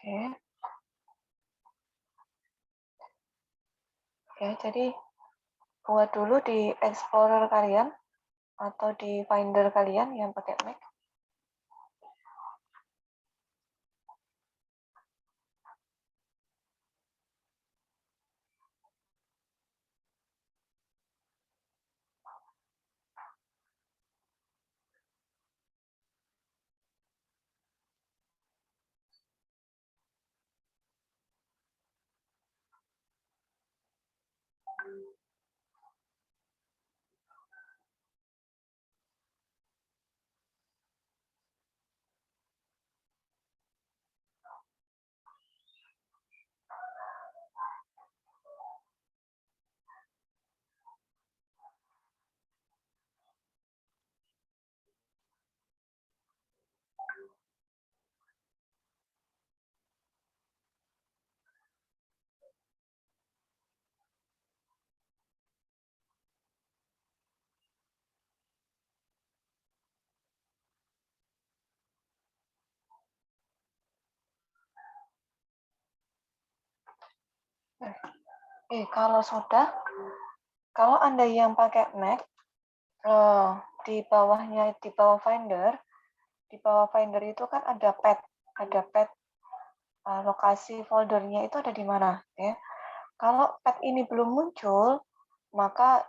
Oke. Oke, jadi buat dulu di Explorer kalian atau di Finder kalian yang pakai Mac. Kalau sudah, kalau Anda yang pakai Mac, di bawahnya, di bawah Finder itu kan ada pad lokasi foldernya itu ada di mana, ya. Kalau pad ini belum muncul, maka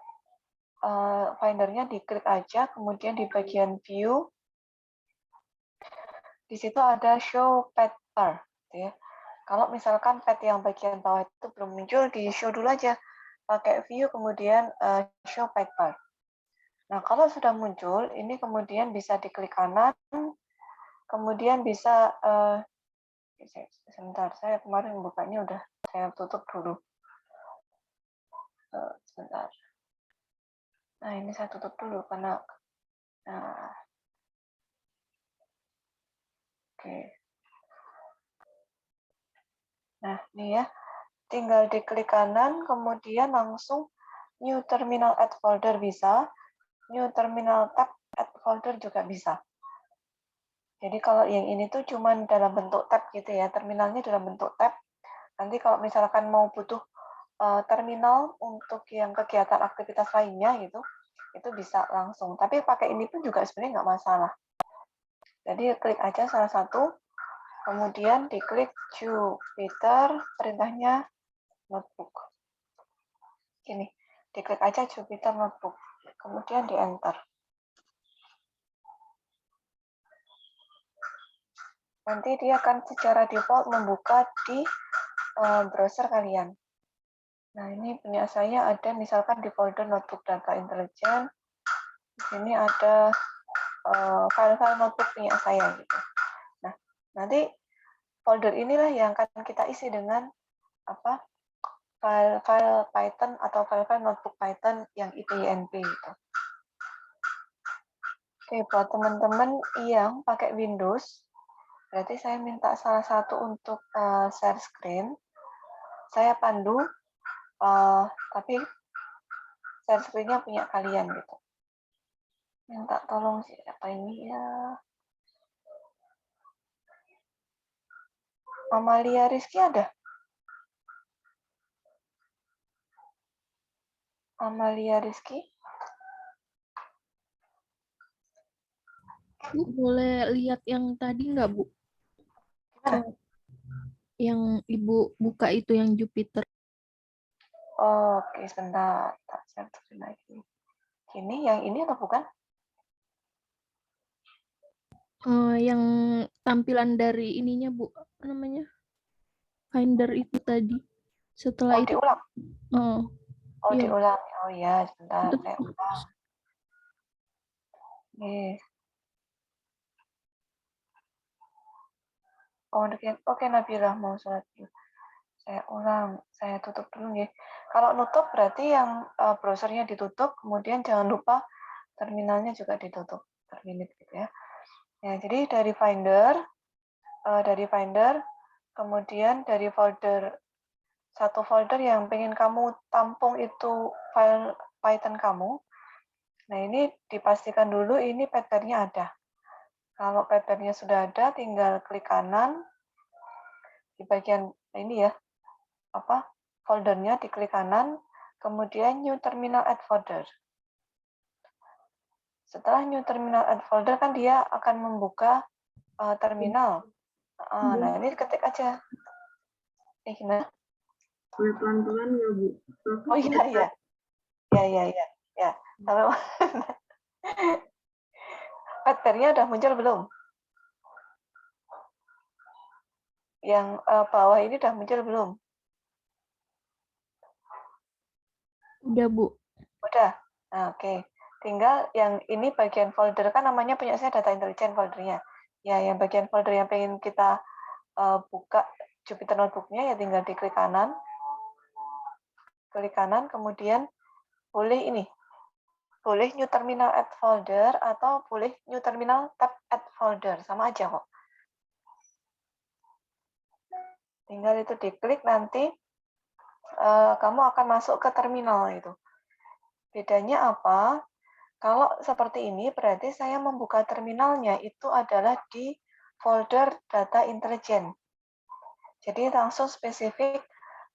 Findernya diklik aja, kemudian di bagian view, di situ ada show pad bar, ya. Kalau misalkan pad yang bagian bawah itu belum muncul, di show dulu aja, pakai view, kemudian show pad bar. Nah, kalau sudah muncul, ini kemudian bisa diklik kanan, kemudian bisa, sebentar, saya kemarin bukanya udah saya tutup dulu. Sebentar. Nah, ini saya tutup dulu karena, oke. Nah, ini ya, tinggal diklik kanan, kemudian langsung New Terminal Add Folder bisa, New Terminal Tab Add Folder juga bisa. Jadi kalau yang ini tuh cuman dalam bentuk tab gitu ya, terminalnya dalam bentuk tab. Nanti kalau misalkan mau butuh terminal untuk yang kegiatan aktivitas lainnya gitu, itu bisa langsung. Tapi pakai ini pun juga sebenarnya nggak masalah. Jadi klik aja salah satu, kemudian diklik Jupyter, perintahnya notebook. Gini, diklik aja Jupyter Notebook, kemudian di enter. Nanti dia akan secara default membuka di browser kalian. Nah, ini punya saya ada misalkan di folder notebook data intelijen. Di sini ada file-file notebook punya saya gitu. Nah, nanti folder inilah yang akan kita isi dengan apa? File-file Python atau file-file notebook Python yang IPYNP gitu. Oke, buat teman-teman yang pakai Windows, berarti saya minta salah satu untuk share screen. Saya pandu, tapi share screen-nya punya kalian gitu. Minta tolong siapa ini ya? Amalia Rizky ada? Amalia Rizky? Bu, boleh lihat yang tadi nggak, Bu? Gimana? Yang Ibu buka itu yang Jupyter. Oke, sebentar. Saya tutup lagi. Ini yang ini atau bukan? Yang tampilan dari ininya, Bu, apa namanya? Finder itu tadi. Setelah itu. Diulang. Iya. Diulang. Oh ya, sebentar. Itu. Saya ulang. Nih. Oke, Nabila mau sholat dulu. Saya ulang. Saya tutup dulu ya. Kalau nutup berarti yang browsernya ditutup, kemudian jangan lupa terminalnya juga ditutup. Terminit gitu ya. Ya, jadi dari Finder, kemudian dari folder, satu folder yang pengen kamu tampung itu file Python kamu. Nah, ini dipastikan dulu ini pattern-nya ada. Kalau pattern-nya sudah ada, tinggal klik kanan, di bagian ini ya, foldernya diklik kanan, kemudian New Terminal Add Folder. Setelah New Terminal Add Folder kan dia akan membuka terminal. Nah, ini ketik aja. Gimana? Boleh pelan-pelan nggak, Bu? Oh iya. Ya. Kalau pattern-nya udah muncul belum? Yang bawah ini udah muncul belum? Udah, Bu. Udah. Nah, oke. Tinggal yang ini bagian folder kan namanya punya saya data intelijen foldernya. Ya, yang bagian folder yang pengen kita buka Jupyter Notebook-nya ya tinggal diklik kanan. Klik kanan, kemudian boleh ini. Boleh New Terminal Add Folder atau boleh New Terminal Tab Add Folder. Sama aja kok. Tinggal itu diklik nanti kamu akan masuk ke terminal itu. Bedanya apa? Kalau seperti ini berarti saya membuka terminalnya itu adalah di folder data intelijen. Jadi langsung spesifik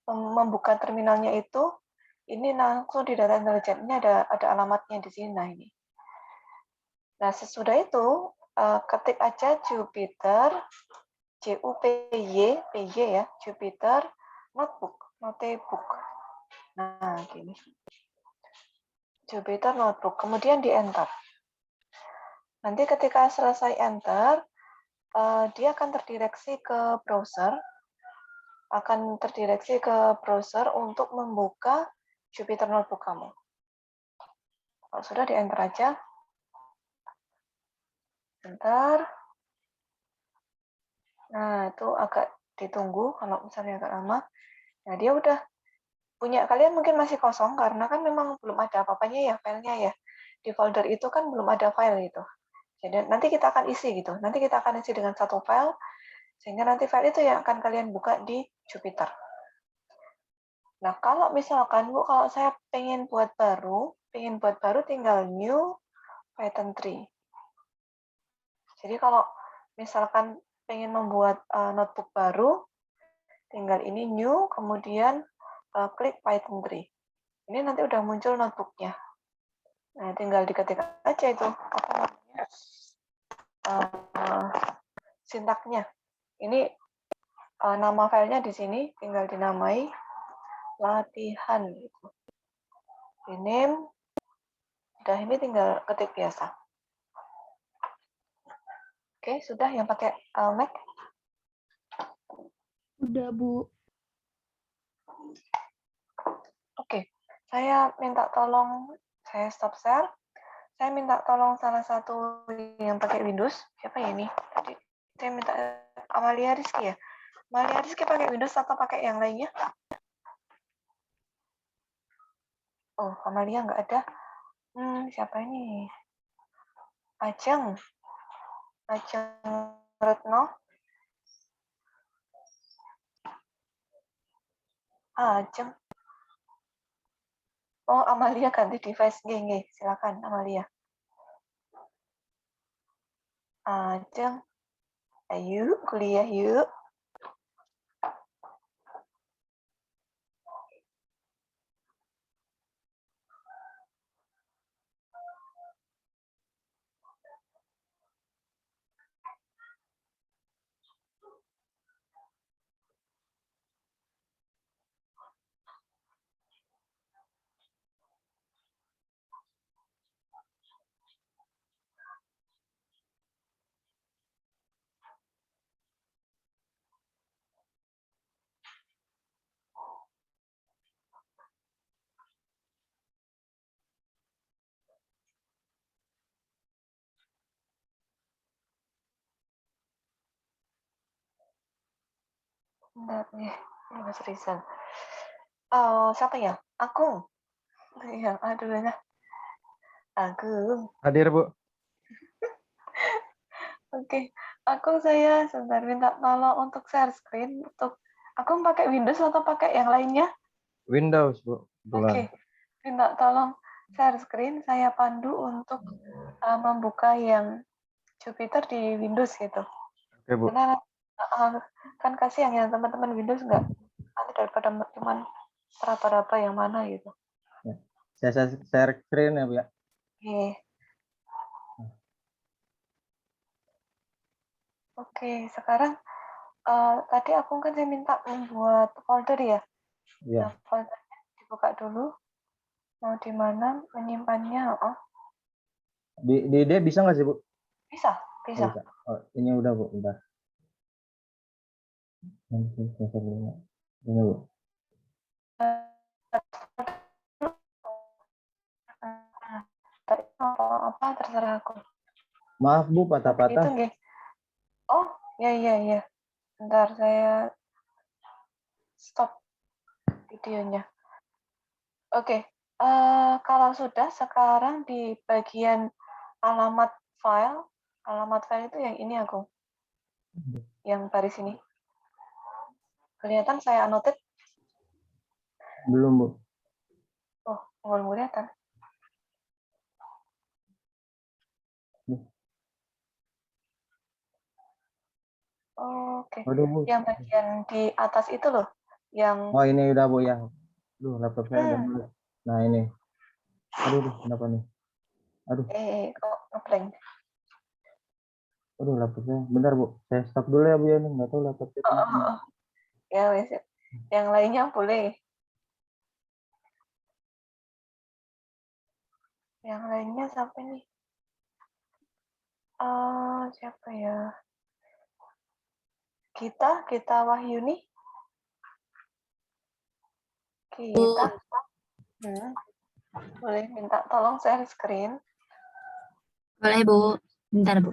membuka terminalnya itu ini langsung di data intelijen. Ini ada alamatnya di sini. Nah ini. Nah sesudah itu ketik aja Jupyter JUPY ya Jupyter Notebook. Nah gini. Jupyter Notebook. Kemudian di enter. Nanti ketika selesai enter, dia akan terdireksi ke browser, untuk membuka Jupyter Notebook kamu. Kalau sudah di enter aja, enter. Nah itu agak ditunggu kalau misalnya agak lama. Nah dia udah punya kalian mungkin masih kosong karena kan memang belum ada apa-apanya ya filenya ya. Di folder itu kan belum ada file itu. Jadi nanti kita akan isi gitu. Nanti kita akan isi dengan satu file sehingga nanti file itu yang akan kalian buka di Jupyter. Nah, kalau misalkan Bu, kalau saya pengen buat baru tinggal new Python 3. Jadi kalau misalkan pengen membuat notebook baru, tinggal ini new, kemudian klik Python 3. Ini nanti udah muncul notebooknya. Nah, tinggal diketik aja itu apa namanya sintaknya. Ini nama filenya di sini tinggal dinamai latihan gitu. Di name, udah ini tinggal ketik biasa. Oke, sudah yang pakai Mac? Udah, Bu. Oke, saya minta tolong, saya stop share. Saya minta tolong salah satu yang pakai Windows. Siapa ya ini? Tadi saya minta Amalia Rizky ya. Amalia Rizky pakai Windows atau pakai yang lainnya? Oh, Amalia nggak ada. Siapa ini? Ajeng Retno. Ajeng. Oh, Amalia ganti device. Nggih, silakan Amalia. Ajeng. Ayo, kuliah yuk. Bentar nih, Mas Rizal. Oh, siapa ya? Agung. Yang aduh ya. Agung. Hadir, Bu. Oke, Agung saya sebentar minta tolong untuk share screen. Untuk Agung pakai Windows atau pakai yang lainnya? Windows, Bu. Oke, minta tolong share screen. Saya pandu untuk membuka yang Jupyter di Windows gitu. Oke, Bu. Karena Kan kasihan ya teman-teman Windows nggak, nanti daripada cuman raba-raba yang mana gitu. Saya share screen ya, Bu ya. Oke, sekarang tadi aku kan saya minta membuat folder ya. Iya. Nah, foldernya dibuka dulu. Mau di mana menyimpannya? Di D bisa nggak sih, Bu? Bisa. Oh, ini udah, Bu. Udah. Ini, Bu. Apa terserah aku. Maaf, Bu, patah-patah. Itu nggih. Oh, iya. Bentar, saya stop videonya. Oke. Kalau sudah, sekarang di bagian alamat file itu yang ini aku. Yang baris ini. Kelihatan saya annotate? Belum, Bu. Oh, belum kelihatan. Oke. Aduh, Bu. Yang bagian di atas itu loh. Yang Oh, ini udah, Bu ya. Duh, laptop saya udah mulai. Nah, ini. Aduh, kenapa nih? Aduh, kok ngeblank. aduh, laptopnya. Bentar, Bu. Saya stop dulu ya, Bu ya. Nih, nggak tahu laptopnya. Ya, wes. Yang lainnya boleh. Yang lainnya siapa nih? Siapa ya? Kita Wahyuni. Kita. Boleh minta tolong share screen. Boleh, Bu. Bentar, Bu.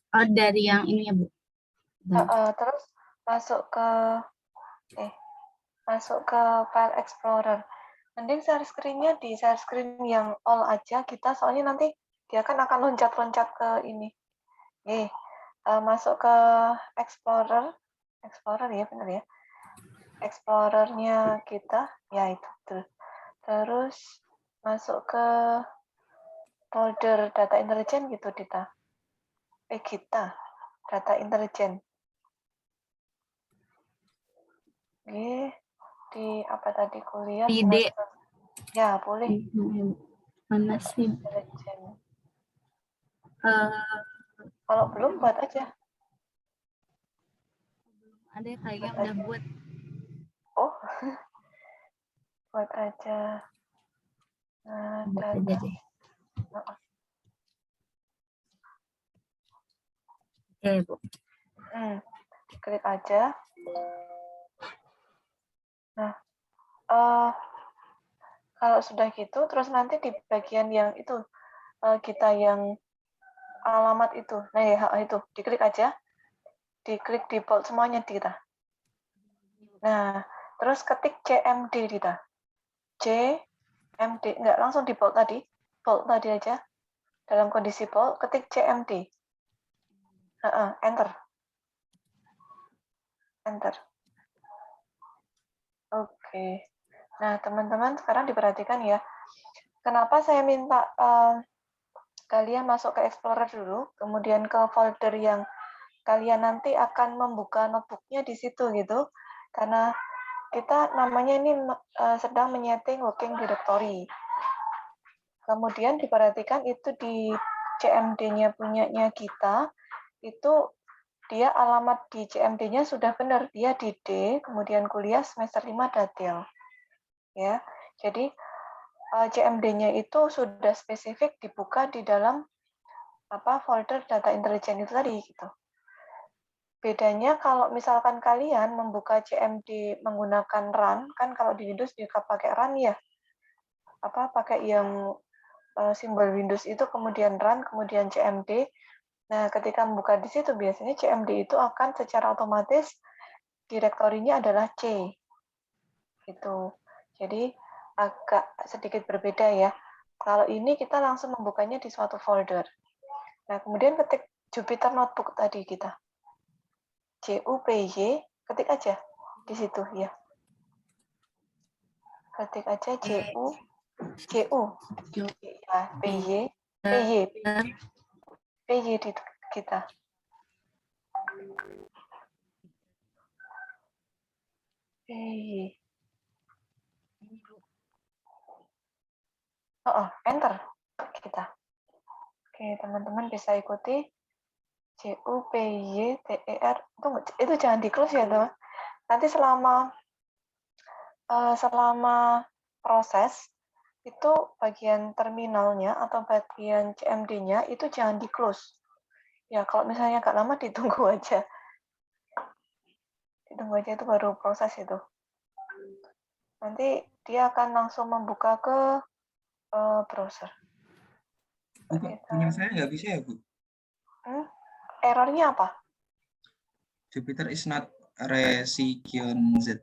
Oh, dari yang ini ya, Bu. Terus masuk ke file explorer. Mending share screen-nya di share screen yang all aja kita, soalnya nanti dia kan akan loncat-loncat ke ini. Masuk ke explorer ya, benar ya. Explorernya kita, ya itu tuh. Terus masuk ke folder data intelijen gitu, kita data intelijen. Di apa tadi kuliah? Ide. Ya, boleh. Mana sih? Intelijen. Kalau belum, buat aja. Ada kayaknya udah buat. Oh, buat aja. Buat aja deh. Oke, Bu. Klik aja. Nah, kalau sudah gitu, terus nanti di bagian yang itu, kita yang alamat itu. Nah, ya itu, diklik aja. Diklik default semuanya kita. Nah, terus ketik CMD kita. CMD, enggak langsung default tadi. Bold tadi aja. Dalam kondisi bold, ketik CMD. Enter. Oke. Nah, teman-teman sekarang diperhatikan ya. Kenapa saya minta kalian masuk ke Explorer dulu, kemudian ke folder yang kalian nanti akan membuka notebooknya di situ gitu. Karena kita namanya ini sedang menyeting working directory. Kemudian diperhatikan itu di CMD-nya punyanya kita, itu dia alamat di CMD-nya sudah benar, dia di D, kemudian kuliah semester 5 Datil. Ya. Jadi CMD-nya itu sudah spesifik dibuka di dalam folder data intelijen itu tadi gitu. Bedanya kalau misalkan kalian membuka CMD menggunakan run, kan kalau di Windows juga pakai run ya. Pakai yang simbol Windows itu kemudian run, kemudian CMD. Nah, ketika membuka di situ biasanya CMD itu akan secara otomatis direktorinya adalah C. Gitu. Jadi agak sedikit berbeda ya. Kalau ini kita langsung membukanya di suatu folder. Nah, kemudian ketik Jupyter Notebook tadi kita. JUPY, ketik aja. di situ ya. Ketik aja JU ya, PY di kita. PY. Enter kita. Oke, teman-teman bisa ikuti JUPYTER. Itu jangan di close ya, teman. Nanti selama proses itu bagian terminalnya atau bagian CMD-nya itu jangan di close. Ya, kalau misalnya agak lama ditunggu aja. Ditunggu aja, itu baru proses itu. Nanti dia akan langsung membuka ke browser. Punya saya nggak bisa ya, Bu? Errornya apa? Jupyter is not recognized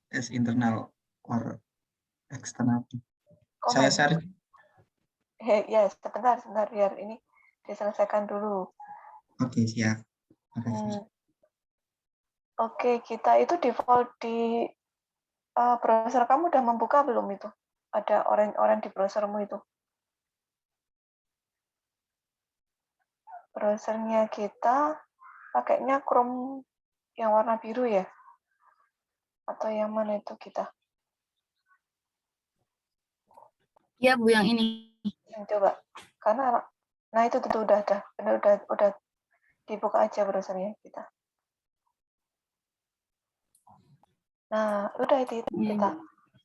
as internal or external. Saya share. Ya, sebentar biar ini diselesaikan dulu. Oke, siap. Oke, kita itu default di browser kamu udah membuka belum itu? Ada orang di browsermu itu? Browsernya kita pakainya Chrome yang warna biru ya? Atau yang mana itu kita? Iya Bu, yang ini. Coba, karena nah itu tentu udah dibuka aja browsernya kita. Nah, udah itu kita.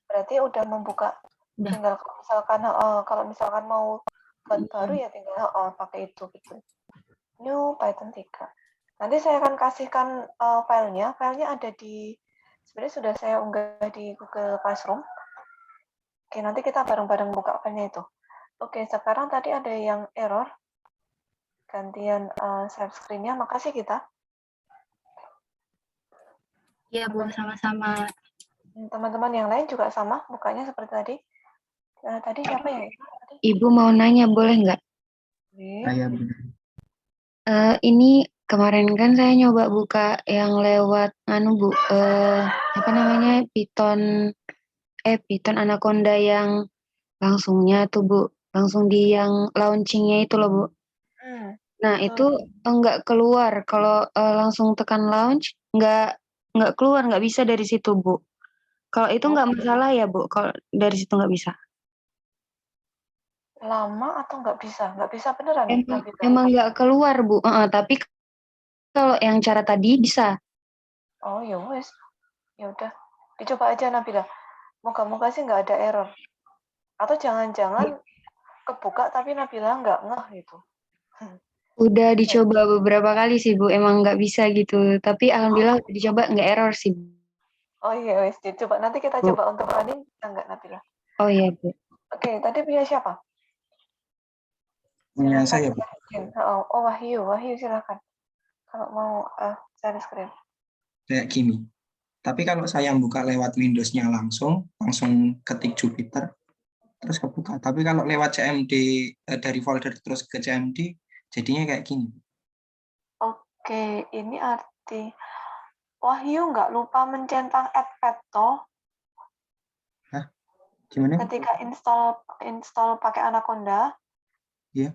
Berarti udah membuka. Udah. Tinggal kalau misalkan mau buat baru ya tinggal pakai itu gitu. New Python 3. Nanti saya akan kasihkan filenya. Filenya ada sebenarnya sudah saya unggah di Google Classroom. Oke, nanti kita bareng-bareng buka filenya itu. Oke, sekarang tadi ada yang error. Gantian share screen-nya. Makasih kita. Iya Bu, sama-sama. Teman-teman yang lain juga sama, mukanya seperti tadi. Tadi siapa ya? Ibu mau nanya, boleh nggak? Saya Ini kemarin kan saya nyoba buka yang lewat Bu, apa namanya, Python Anaconda yang langsungnya tuh Bu, langsung di yang launchingnya itu loh Bu. Nah itu nggak keluar, kalau langsung tekan launch nggak keluar, nggak bisa dari situ Bu. Kalau itu nggak masalah ya Bu, kalau dari situ nggak bisa. Lama atau nggak bisa? Nggak bisa beneran? Emang nggak keluar Bu, tapi kalau yang cara tadi bisa. Oh ya wes, ya udah, dicoba aja Nabila. Moga-moga sih nggak ada error. Atau jangan-jangan kebuka tapi Nabila nggak ngeh gitu. Udah dicoba beberapa kali sih Bu, emang nggak bisa gitu. Tapi alhamdulillah dicoba nggak error sih. Oh iya wes, dicoba. Nanti kita coba untuk running, nggak Nabila? Oh iya Bu. Oke, tadi punya siapa? punya saya, Bu. Oh Wahyu silakan. Kalau mau share screen. Kayak gini. Tapi kalau saya buka lewat Windows-nya langsung ketik Jupyter, terus kebuka. Tapi kalau lewat CMD, dari folder terus ke CMD, jadinya kayak gini. Oke, ini arti Wahyu nggak lupa mencentang Etpad toh? Hah? Gimana? Ketika install pakai Anaconda, Iya.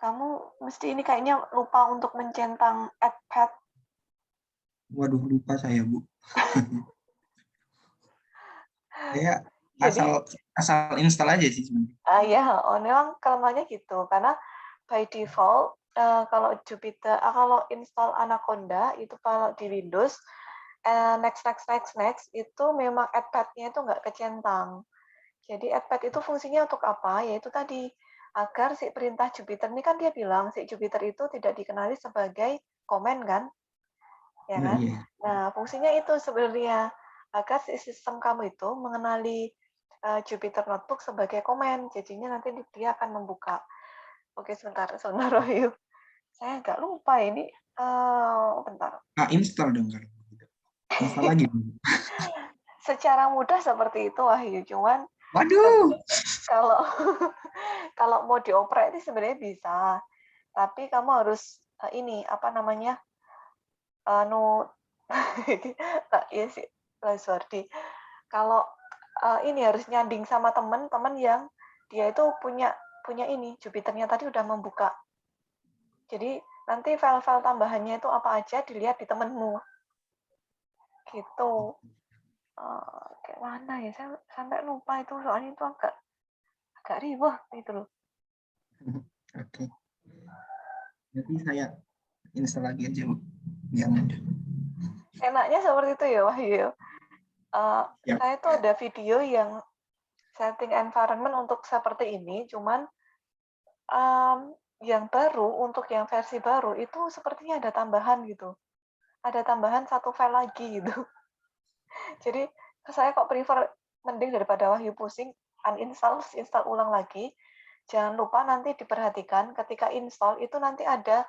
kamu mesti ini kayaknya lupa untuk mencentang Etpad. Waduh, lupa saya, Bu. Saya asal install aja sih sebenarnya. Memang kelemahannya gitu, karena by default kalau Jupyter, kalau install Anaconda itu kalau di Windows next itu memang Etpad-nya itu nggak kecentang. Jadi Etpad itu fungsinya untuk apa? Yaitu tadi agar si perintah Jupyter ini kan dia bilang si Jupyter itu tidak dikenali sebagai komen kan, ya kan? Iya. Nah fungsinya itu sebenarnya agar si sistem kamu itu mengenali Jupyter Notebook sebagai komen. Jadinya nanti dia akan membuka. Oke sebentar Wahyu. Saya nggak lupa ini. Bentar. Install dong kalau begitu. Install lagi. Secara mudah seperti itu Wahyu, cuman waduh. Kalau mau dioprek itu sebenarnya bisa, tapi kamu harus ini apa namanya Iya sih, Mas Wardi. Kalau ini harus nyanding sama teman-teman yang dia itu punya ini Jupiternya tadi udah membuka. Jadi nanti file-file tambahannya itu apa aja dilihat di temenmu. Gitu. Kayak mana ya? Saya sampai lupa itu soalnya itu agak ribet gitu loh. Oke. Jadi saya install lagi aja, Bu. Biar mudah. Enaknya seperti itu ya, Wahyu. Siap. Saya tuh ada video yang setting environment untuk seperti ini, cuman yang baru, untuk yang versi baru itu sepertinya ada tambahan gitu. Ada tambahan satu file lagi gitu. Jadi saya kok prefer mending daripada Wahyu pusing, uninstall, install ulang lagi. Jangan lupa nanti diperhatikan ketika install itu nanti ada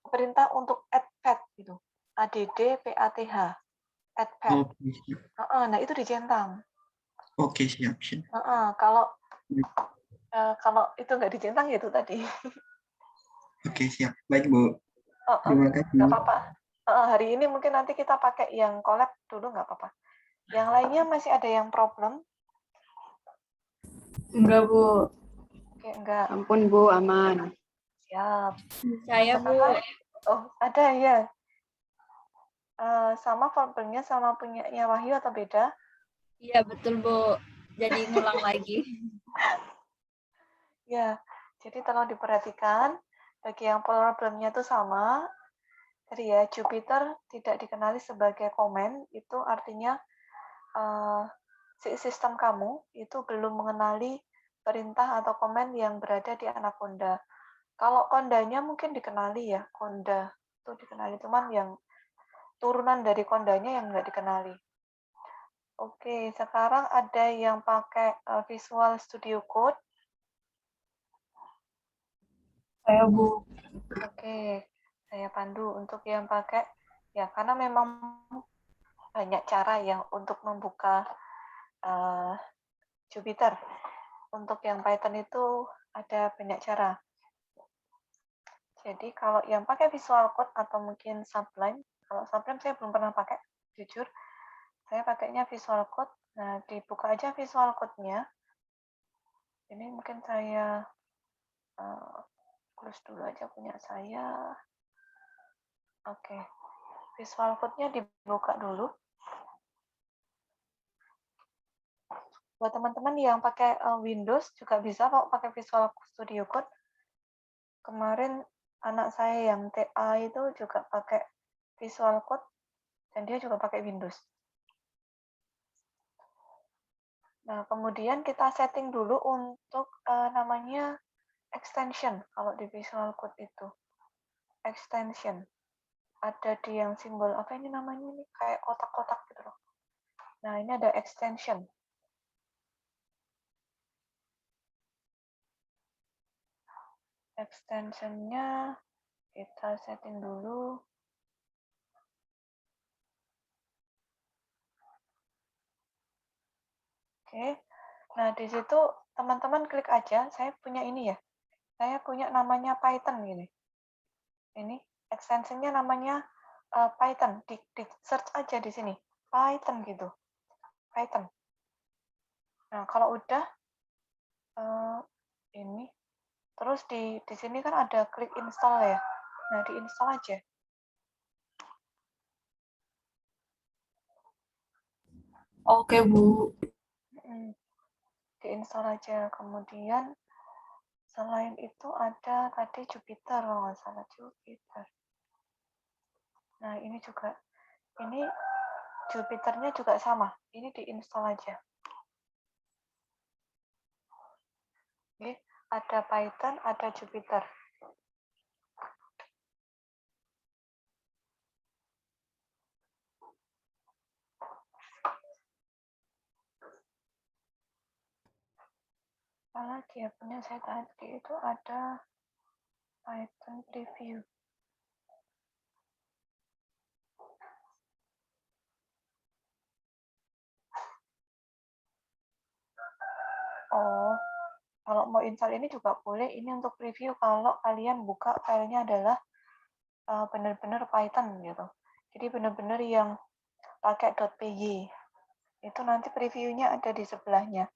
perintah untuk add path gitu. add path, add path. Oke, siap. Nah itu dicentang. Oke, siap. Kalau itu nggak dicentang ya itu tadi. Oke, siap. Baik, Bu. Terima kasih. Nggak apa-apa. Hari ini mungkin nanti kita pakai yang collab dulu, nggak apa-apa. Yang lainnya masih ada yang problem? Enggak, Bu. Oke, enggak. Ampun Bu, aman. Siap. Saya, Bu. Oh, ada ya. Sama foldernya sama punyanya Wahyu atau beda? Iya, betul, Bu. Jadi ngulang lagi. Ya, jadi tolong diperhatikan. Bagi yang problemnya itu sama, jadi ya Jupiter tidak dikenali sebagai komen, itu artinya sistem kamu itu belum mengenali perintah atau komen yang berada di Anaconda. Kalau kondanya mungkin dikenali ya, konda itu dikenali, cuman yang turunan dari kondanya yang nggak dikenali. Oke, sekarang ada yang pakai Visual Studio Code. Saya, Bu. Oke, saya pandu untuk yang pakai, ya karena memang banyak cara yang untuk membuka Jupiter. Untuk yang Python itu ada banyak cara. Jadi kalau yang pakai Visual Code atau mungkin Sublime, kalau Sublime saya belum pernah pakai, jujur. Saya pakainya Visual Code. Nah, dibuka aja Visual Code-nya. Ini mungkin saya close dulu aja punya saya. Oke. Visual Code-nya dibuka dulu. Buat teman-teman yang pakai Windows juga bisa kok pakai Visual Studio Code. Kemarin anak saya yang TA itu juga pakai Visual Code dan dia juga pakai Windows. Nah, kemudian kita setting dulu untuk namanya extension kalau di Visual Code itu. Extension. Ada di yang simbol apa ini namanya ini kayak kotak-kotak gitu loh. Nah, ini ada extension. Extensionnya kita setting dulu. Oke. Nah, di situ teman-teman klik aja. Saya punya ini ya. Saya punya namanya Python gini. Ini extensionnya namanya Python. Di search aja di sini. Python gitu. Python. Nah, kalau udah ini terus di sini kan ada klik install ya. Nah, diinstal aja. Oke, Bu. Diinstal aja. Kemudian selain itu ada tadi Jupiter, kalau nggak salah Jupiter. Nah, ini juga. Ini Jupiternya juga sama. Ini diinstal aja. Oke, ada Python, ada Jupiter. Apalagi ya punya saya tadi itu ada Python preview. Oh, kalau mau install ini juga boleh. Ini untuk preview kalau kalian buka filenya adalah benar-benar Python gitu. Jadi benar-benar yang pakai .py. Itu nanti previewnya ada di sebelahnya.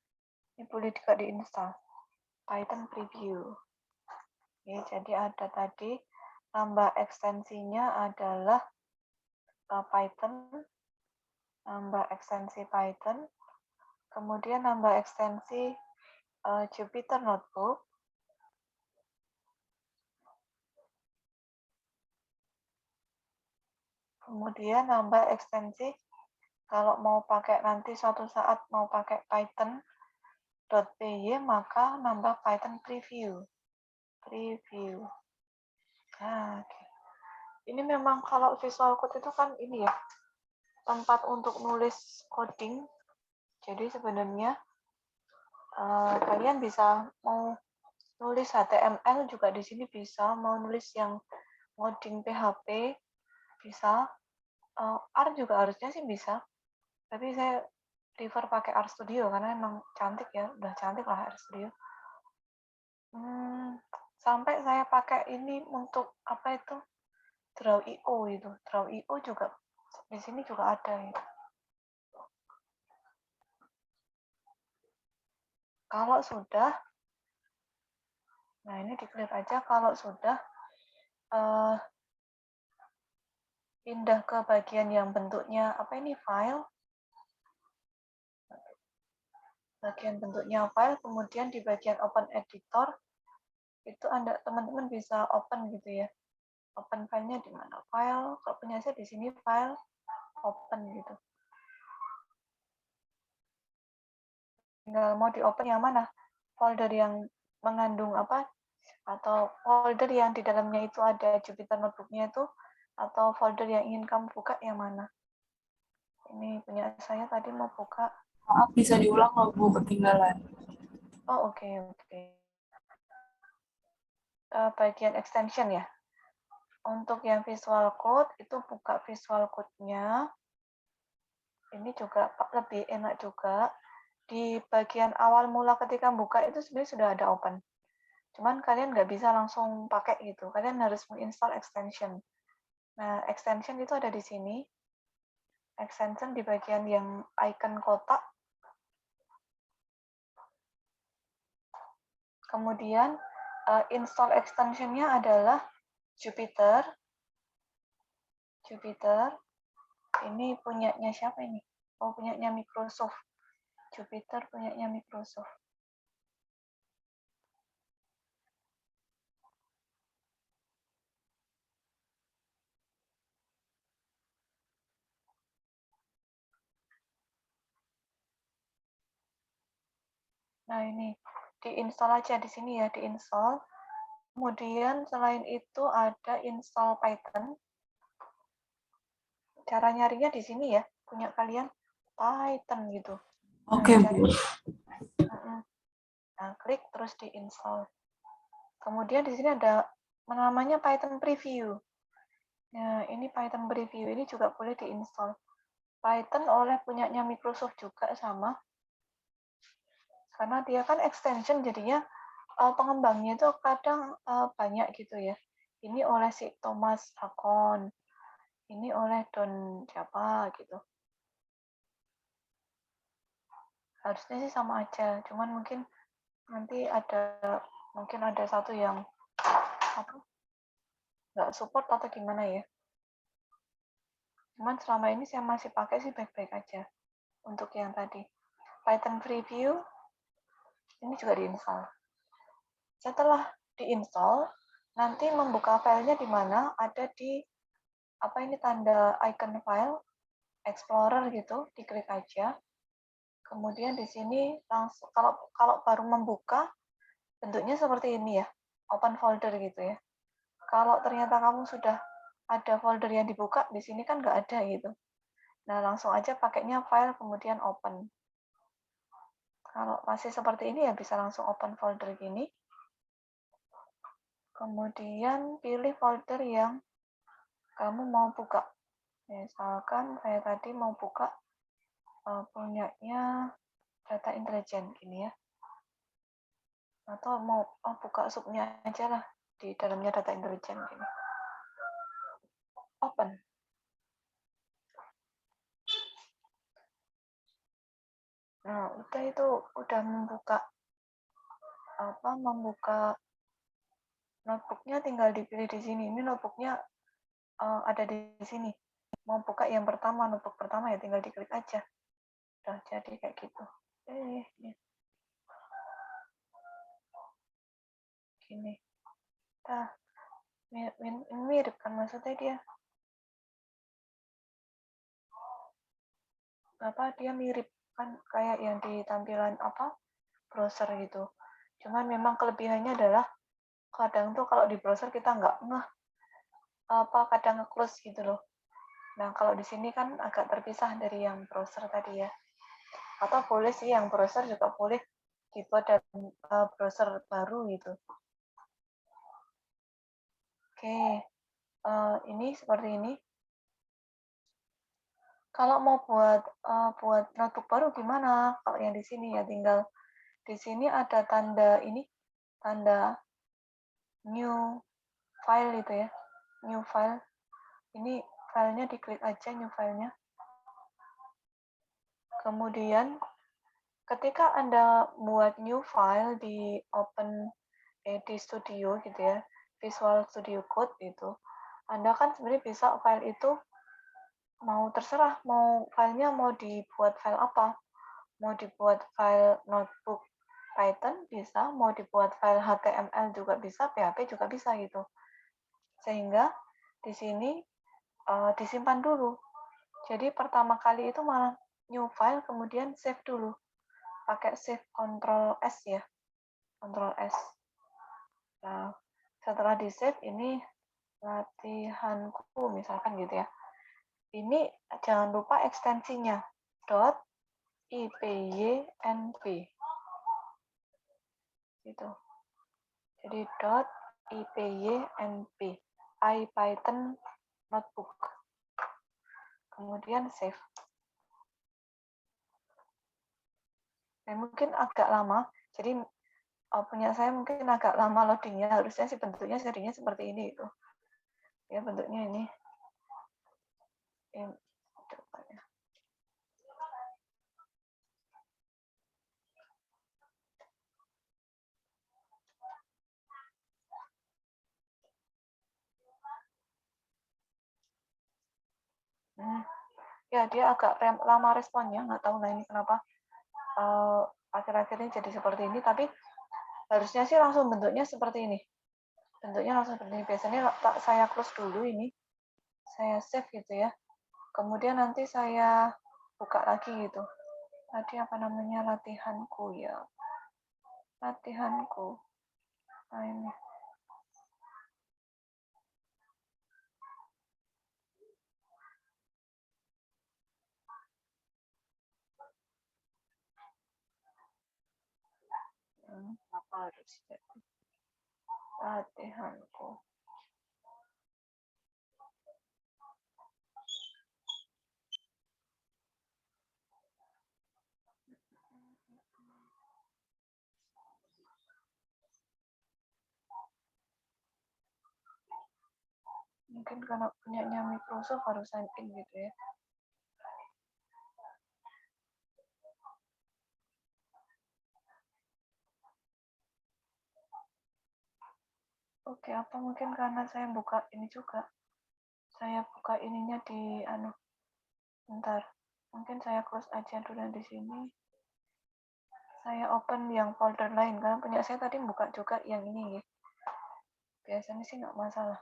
Ini boleh juga diinstal. Python preview. Oke, jadi ada tadi tambah ekstensinya adalah Python, nambah ekstensi Python, kemudian nambah ekstensi Jupyter Notebook, kemudian nambah ekstensi kalau mau pakai nanti suatu saat mau pakai Python.py maka nambah Python preview. Nah, oke. Ini memang kalau Visual Code itu kan ini ya, tempat untuk nulis coding. Jadi sebenarnya kalian bisa mau nulis HTML juga di sini bisa, mau nulis yang ngoding PHP bisa, R juga harusnya sih bisa. Tapi saya prefer pakai RStudio karena emang cantik ya, udah cantik lah RStudio. Sampai saya pakai ini untuk apa itu Draw.io itu. Draw.io juga di sini juga ada ya. Kalau sudah, nah ini diklik aja kalau sudah pindah ke bagian yang bentuknya apa ini file. Bagian bentuknya file, kemudian di bagian open editor itu Anda teman-teman bisa open gitu ya. Open filenya di mana? File, kalau punya saya di sini file open gitu. Tinggal mau di open yang mana? Folder yang mengandung apa? Atau folder yang di dalamnya itu ada Jupyter Notebook-nya itu, atau folder yang ingin kamu buka yang mana? Ini punya saya tadi mau buka. Maaf, bisa diulang nggak Bu? Ketinggalan. Oh, oke. Bagian extension ya. Untuk yang Visual Code, itu buka Visual Code-nya. Ini juga lebih enak juga. Di bagian awal mula ketika buka itu sebenarnya sudah ada open. Cuman kalian nggak bisa langsung pakai gitu. Kalian harus menginstal extension. Nah, extension itu ada di sini. Extension di bagian yang icon kotak. Kemudian install extension-nya adalah Jupyter. Ini punyanya siapa ini? Oh, punyanya Microsoft. Jupyter punyanya Microsoft. Nah, ini diinstal aja di sini ya, diinstal. Kemudian selain itu ada install Python. Cara nyarinya di sini ya, punya kalian Python gitu. Oke, Bu. Nah, klik terus diinstal. Kemudian di sini ada namanya Python Preview. Nah, ini Python Preview ini juga boleh diinstal. Python oleh punyanya Microsoft juga sama. Karena dia kan extension jadinya pengembangnya itu kadang banyak gitu ya. Ini oleh si Thomas Akon, ini oleh Don siapa gitu. Harusnya sih sama aja, cuman mungkin nanti ada satu yang apa nggak support atau gimana ya. Cuman selama ini saya masih pakai sih baik-baik aja untuk yang tadi. Python Preview ini juga diinstal. Setelah diinstal, nanti membuka filenya di mana? Ada di apa ini tanda icon file Explorer gitu, diklik aja. Kemudian di sini langsung kalau baru membuka bentuknya seperti ini ya, open folder gitu ya. Kalau ternyata kamu sudah ada folder yang dibuka, di sini kan nggak ada gitu. Nah, langsung aja pakainya file kemudian open. Kalau masih seperti ini ya bisa langsung open folder gini. Kemudian pilih folder yang kamu mau buka. Misalkan saya tadi mau buka punyanya data intelijen gini ya. Atau mau buka subnya aja lah di dalamnya data intelijen gini. Open. Nah, udah itu udah membuka notebooknya, tinggal dipilih di sini. Ini notebooknya ada di sini. Mau buka yang pertama, notebook pertama ya tinggal diklik aja. Udah jadi kayak gitu. Gini. Nah, mirip kan maksudnya dia. Dia mirip kan kayak yang di tampilan browser gitu. Cuman memang kelebihannya adalah kadang tuh kalau di browser kita nggak kadang nge-close gitu loh. Nah, kalau di sini kan agak terpisah dari yang browser tadi ya. Atau boleh sih yang browser juga boleh dibuat dari browser baru gitu. Oke, ini seperti ini. Kalau mau buat notebook baru gimana? Kalau yang di sini ya tinggal di sini ada tanda ini, tanda new file itu ya, new file. Ini filenya diklik aja new filenya. Kemudian ketika Anda buat new file di di Studio gitu ya, Visual Studio Code itu, Anda kan sebenarnya bisa file itu mau terserah, mau filenya mau dibuat file apa. Mau dibuat file notebook Python bisa, mau dibuat file HTML juga bisa, PHP juga bisa gitu. Sehingga di sini disimpan dulu. Jadi pertama kali itu malah new file, kemudian save dulu. Pakai save Ctrl S ya. Ctrl S. Nah, setelah di save ini latihanku misalkan gitu ya. Ini jangan lupa ekstensinya .ipynb gitu. Jadi .ipynb IPython notebook. Kemudian save. Dan mungkin agak lama, jadi punya saya mungkin agak lama loadingnya. Harusnya sih bentuknya jadinya seperti ini itu. Ya bentuknya ini. Coba ya. Ya dia agak lama responnya, nggak tahu lah ini kenapa akhir-akhir ini jadi seperti ini, tapi harusnya sih langsung bentuknya seperti ini. Bentuknya langsung seperti ini. Biasanya saya close dulu ini, saya save gitu ya. Kemudian nanti saya buka lagi gitu. Tadi apa namanya, latihanku ya. Latihanku. Nah ini. Apa harus jadi latihanku. Mungkin karena punyanya Microsoft harus sign in gitu ya. Oke, apa mungkin karena saya buka ini juga. Saya buka ininya di bentar. Mungkin saya close aja dulu di sini. Saya open yang folder lain karena punya saya tadi buka juga yang ini ya. Biasanya sih nggak masalah.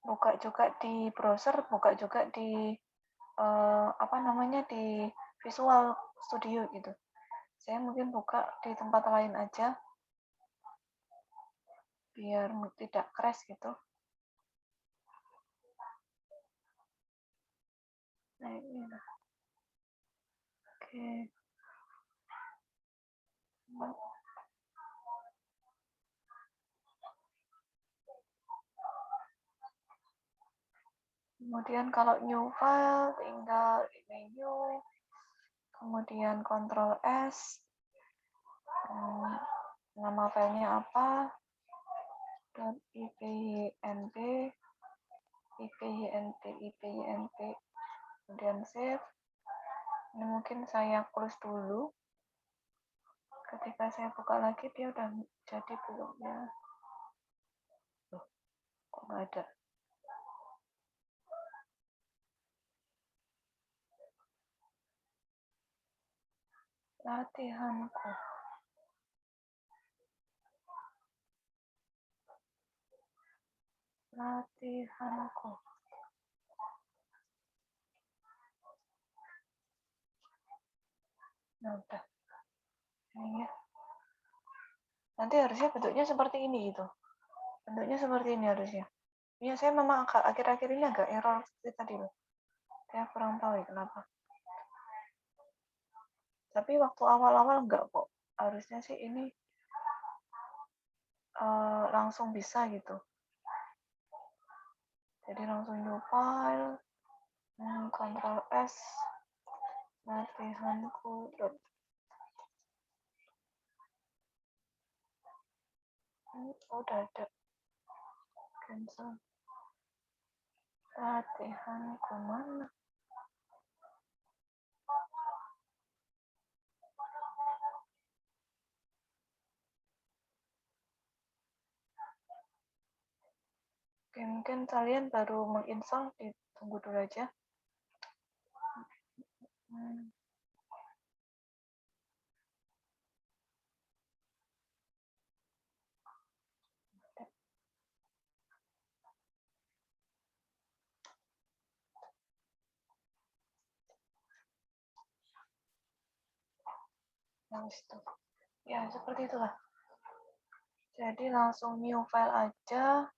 Buka juga di browser, buka juga di di Visual Studio gitu. Saya mungkin buka di tempat lain aja biar tidak crash gitu. Nah ini lah. Oke. Kemudian kalau new file tinggal new, kemudian Ctrl S, nama filenya apa, .ipynb, ipynb, kemudian save, mungkin saya close dulu. Ketika saya buka lagi, dia udah jadi belum ya? Loh, kok nggak ada? Latihanku. Latihanku. Nah, udah. Ini ya. Nanti harusnya bentuknya seperti ini gitu. Bentuknya seperti ini harusnya. Ya, saya memang akhir-akhir ini agak error seperti tadi loh. Saya kurang tahu ya kenapa. Tapi waktu awal-awal enggak kok. Harusnya sih ini langsung bisa gitu. Jadi langsung new file, Ctrl S, latihanku. Udah ada. Cancel. Latihanku mana? Mungkin kalian baru menginstall, ditunggu dulu aja. Yang itu. Ya, seperti itulah. Jadi langsung new file aja.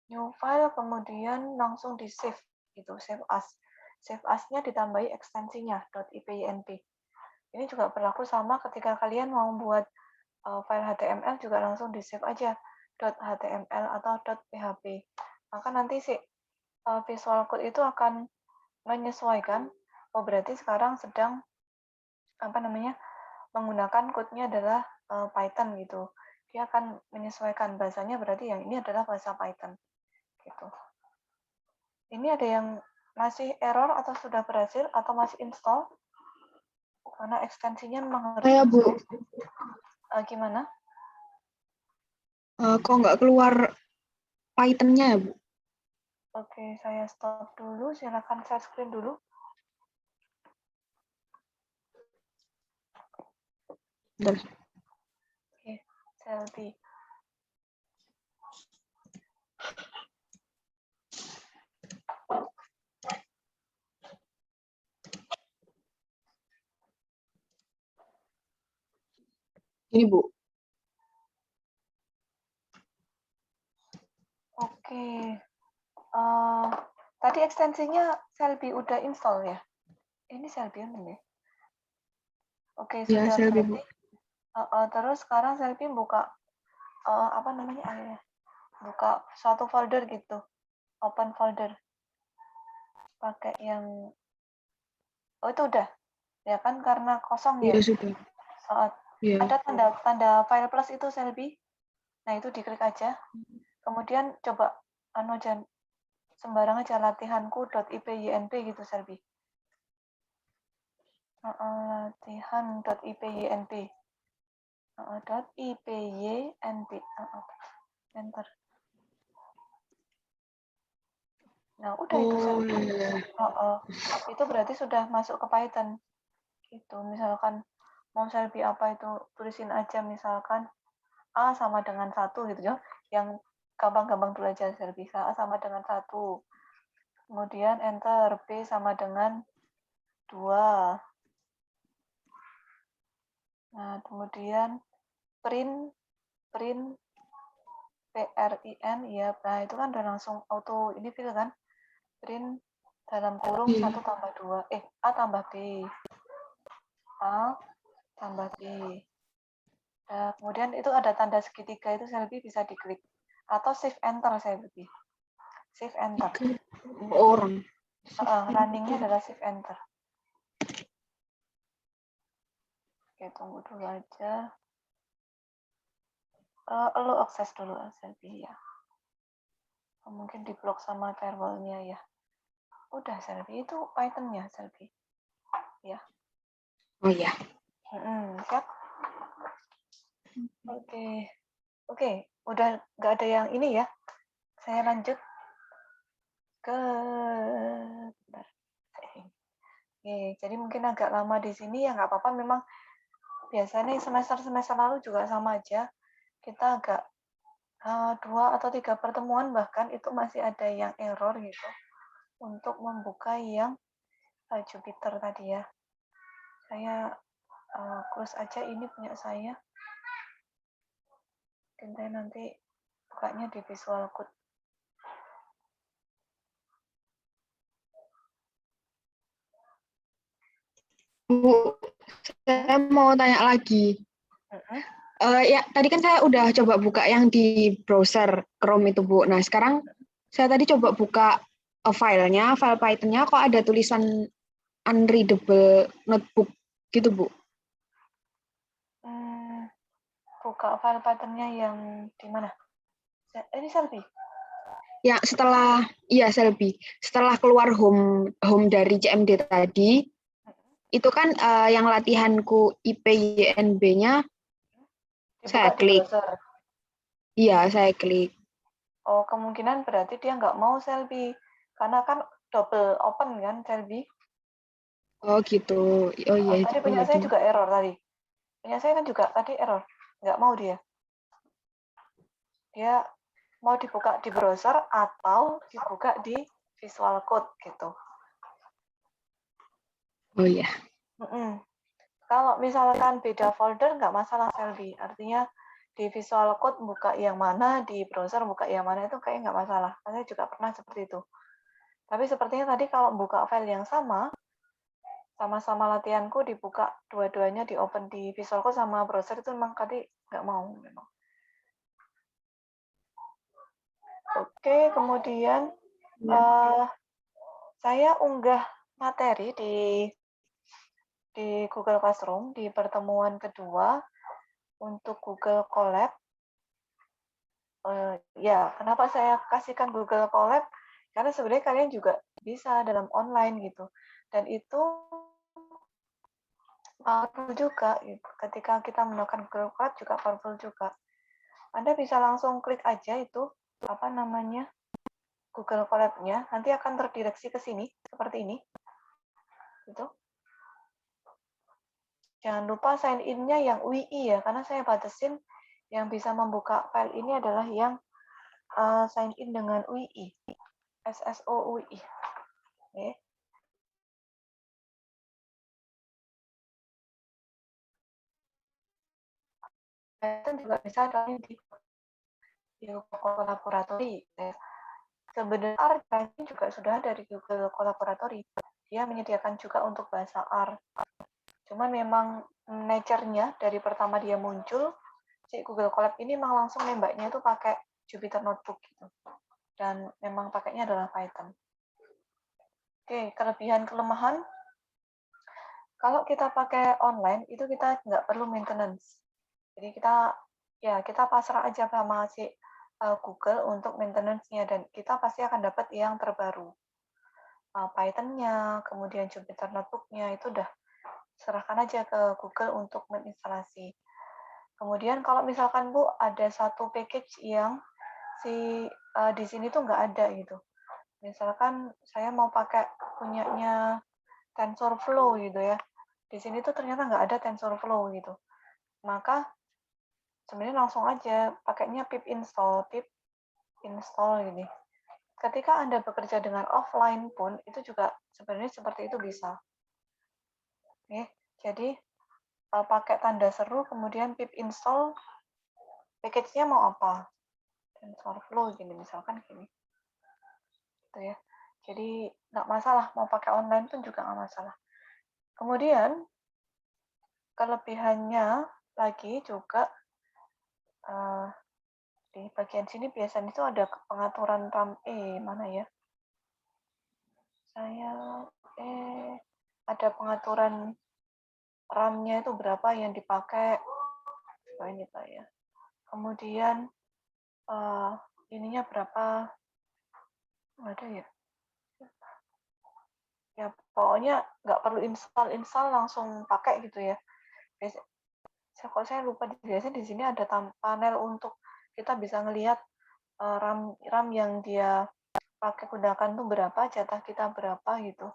New file, kemudian langsung di save gitu, save as. Save as-nya ditambahi ekstensinya .ipynp. Ini juga berlaku sama ketika kalian mau buat file HTML juga langsung di save aja .html atau .php. Maka nanti si Visual Code itu akan menyesuaikan. Oh, berarti sekarang sedang menggunakan code-nya adalah Python gitu. Dia akan menyesuaikan bahasanya, berarti yang ini adalah bahasa Python. Gitu. Ini ada yang masih error atau sudah berhasil atau masih install? Karena ekstensinya memang harus Bu. gimana? Kok nggak keluar Python-nya ya, Bu? Oke, saya stop dulu. Silakan share screen dulu. Bentar. Oke, Selby. Ini, Bu. Oke. Tadi ekstensinya Selby udah install ya? Ini Selby ya? Oke, Ya, sudah Selby, berarti. Terus sekarang Selby buka buka suatu folder gitu, open folder. Pakai yang itu udah ya kan karena kosong ya. Iya, sudah. Iya. Ada tanda file plus itu Selby. Nah, itu diklik aja. Kemudian coba sembarang aja latihanku.ipynp gitu Selby. Latihan.ipynp. .ipynp. Enter. Nah, udah itu Selby. Itu berarti sudah masuk ke Python. Gitu. Misalkan mau Selby apa itu, tulisin aja misalkan A sama dengan 1 gitu ya. Yang gampang-gampang dulu aja Selby. A sama dengan 1. Kemudian enter, B sama dengan 2. Nah, kemudian print PRIN ya. Nah, itu kan udah langsung auto ini fill kan. Print dalam kurung 1 tambah 2. A tambah B. A tambah B. Nah, kemudian itu ada tanda segitiga itu Selby bisa diklik. Atau shift enter Selby. Shift enter. Orang. Runningnya adalah shift enter. Oke, tunggu dulu aja. Lo akses dulu Selby ya. Mungkin diblok sama firewall-nya ya. Udah Selby, itu Python-nya Selby. Ya. Oh ya. Siap? Oke, udah nggak ada yang ini ya. Saya lanjut ke. Bentar. Oke, jadi mungkin agak lama di sini ya nggak apa-apa. Memang biasanya semester lalu juga sama aja. Kita agak 2 atau 3 pertemuan bahkan itu masih ada yang error gitu untuk membuka yang Jupyter tadi ya. Saya close aja ini punya saya. Mungkin saya nanti bukanya di Visual Code. Bu, saya mau tanya lagi. Ya, tadi kan saya udah coba buka yang di browser Chrome itu, Bu. Nah, sekarang saya tadi coba buka filenya, file Python-nya kok ada tulisan unreadable notebook gitu, Bu. Buka file Python-nya yang di mana? Ini Selby. Ya, Selby. Setelah keluar home dari CMD tadi, itu kan yang latihanku IPYNB-nya saya Dibuka di klik. browser. Iya, saya klik. Oh, kemungkinan berarti dia nggak mau Selby. Karena kan double open kan Selby. Oh gitu. Oh iya. Tadi punya saya juga error tadi. Punya saya kan juga tadi error. Nggak mau dia. Dia mau dibuka di browser atau dibuka di Visual Code gitu. Oh iya. Kalau misalkan beda folder nggak masalah Selby. Artinya di Visual Code buka yang mana, di browser buka yang mana itu kayak nggak masalah. Saya juga pernah seperti itu. Tapi sepertinya tadi kalau buka file yang sama-sama latihanku dibuka dua-duanya di open di Visual Code sama browser itu memang tadi nggak mau memang. Oke, kemudian saya unggah materi di Google Classroom di pertemuan kedua untuk Google Colab. Ya, kenapa saya kasihkan Google Colab? Karena sebenarnya kalian juga bisa dalam online gitu. Dan itu powerful juga gitu. Ketika kita menggunakan Google Colab juga powerful juga. Anda bisa langsung klik aja itu apa namanya Google Colab-nya, nanti akan terdireksi ke sini seperti ini. Gitu. Jangan lupa sign in-nya yang UI ya, karena saya batasin yang bisa membuka file ini adalah yang sign in dengan UI, SSO UI. Oke. Python juga bisa di Google Laboratory. Sebenarnya R juga sudah ada di Google Laboratory. Dia menyediakan juga untuk bahasa R. Cuman memang nature-nya dari pertama dia muncul, si Google Colab ini memang langsung nembaknya itu pakai Jupyter Notebook gitu. Dan memang pakainya adalah Python. Oke, kelebihan kelemahan. Kalau kita pakai online itu kita nggak perlu maintenance. Jadi kita pasrah aja sama si Google untuk maintenance-nya dan kita pasti akan dapat yang terbaru. Python-nya, kemudian Jupyter Notebook-nya itu udah serahkan aja ke Google untuk menginstalasi. Kemudian kalau misalkan Bu ada satu package yang di sini tuh nggak ada gitu. Misalkan saya mau pakai punyanya TensorFlow gitu ya. Di sini tuh ternyata nggak ada TensorFlow gitu. Maka sebenarnya langsung aja pakainya pip install gini. Ketika Anda bekerja dengan offline pun itu juga sebenarnya seperti itu bisa. Oke, jadi pakai tanda seru kemudian pip install package-nya mau apa? TensorFlow gini misalkan gini. Gitu ya. Jadi nggak masalah mau pakai online pun juga nggak masalah. Kemudian kelebihannya lagi juga di bagian sini biasanya itu ada pengaturan RAM mana ya? Ada pengaturan RAM-nya itu berapa yang dipakai. Oh, ini Pak ya. Kemudian ininya berapa? Ada ya? Ya pokoknya nggak perlu install langsung pakai gitu ya. Kok saya lupa, biasanya di sini ada panel untuk kita bisa ngelihat RAM yang dia pakai gunakan tuh berapa, jatah kita berapa gitu.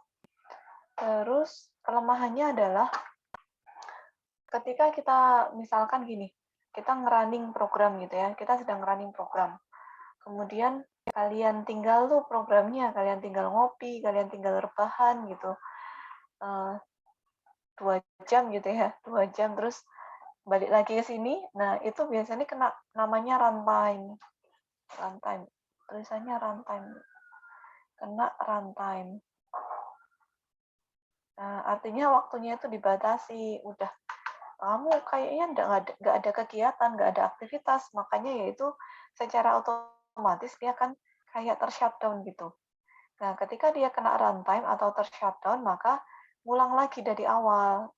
Terus kelemahannya adalah ketika kita misalkan gini, kita ngerunning program gitu ya, kita sedang running program. Kemudian kalian tinggal tuh programnya, kalian tinggal ngopi, kalian tinggal rebahan gitu. 2 jam gitu ya, 2 jam terus balik lagi ke sini. Nah, itu biasanya kena namanya runtime. Runtime. Tulisannya runtime. Kena runtime. Nah, artinya waktunya itu dibatasi. Udah, kamu kayaknya nggak ada kegiatan, nggak ada aktivitas. Makanya yaitu secara otomatis dia akan kayak tershutdown gitu. Nah, ketika dia kena runtime atau tershutdown, maka ngulang lagi dari awal.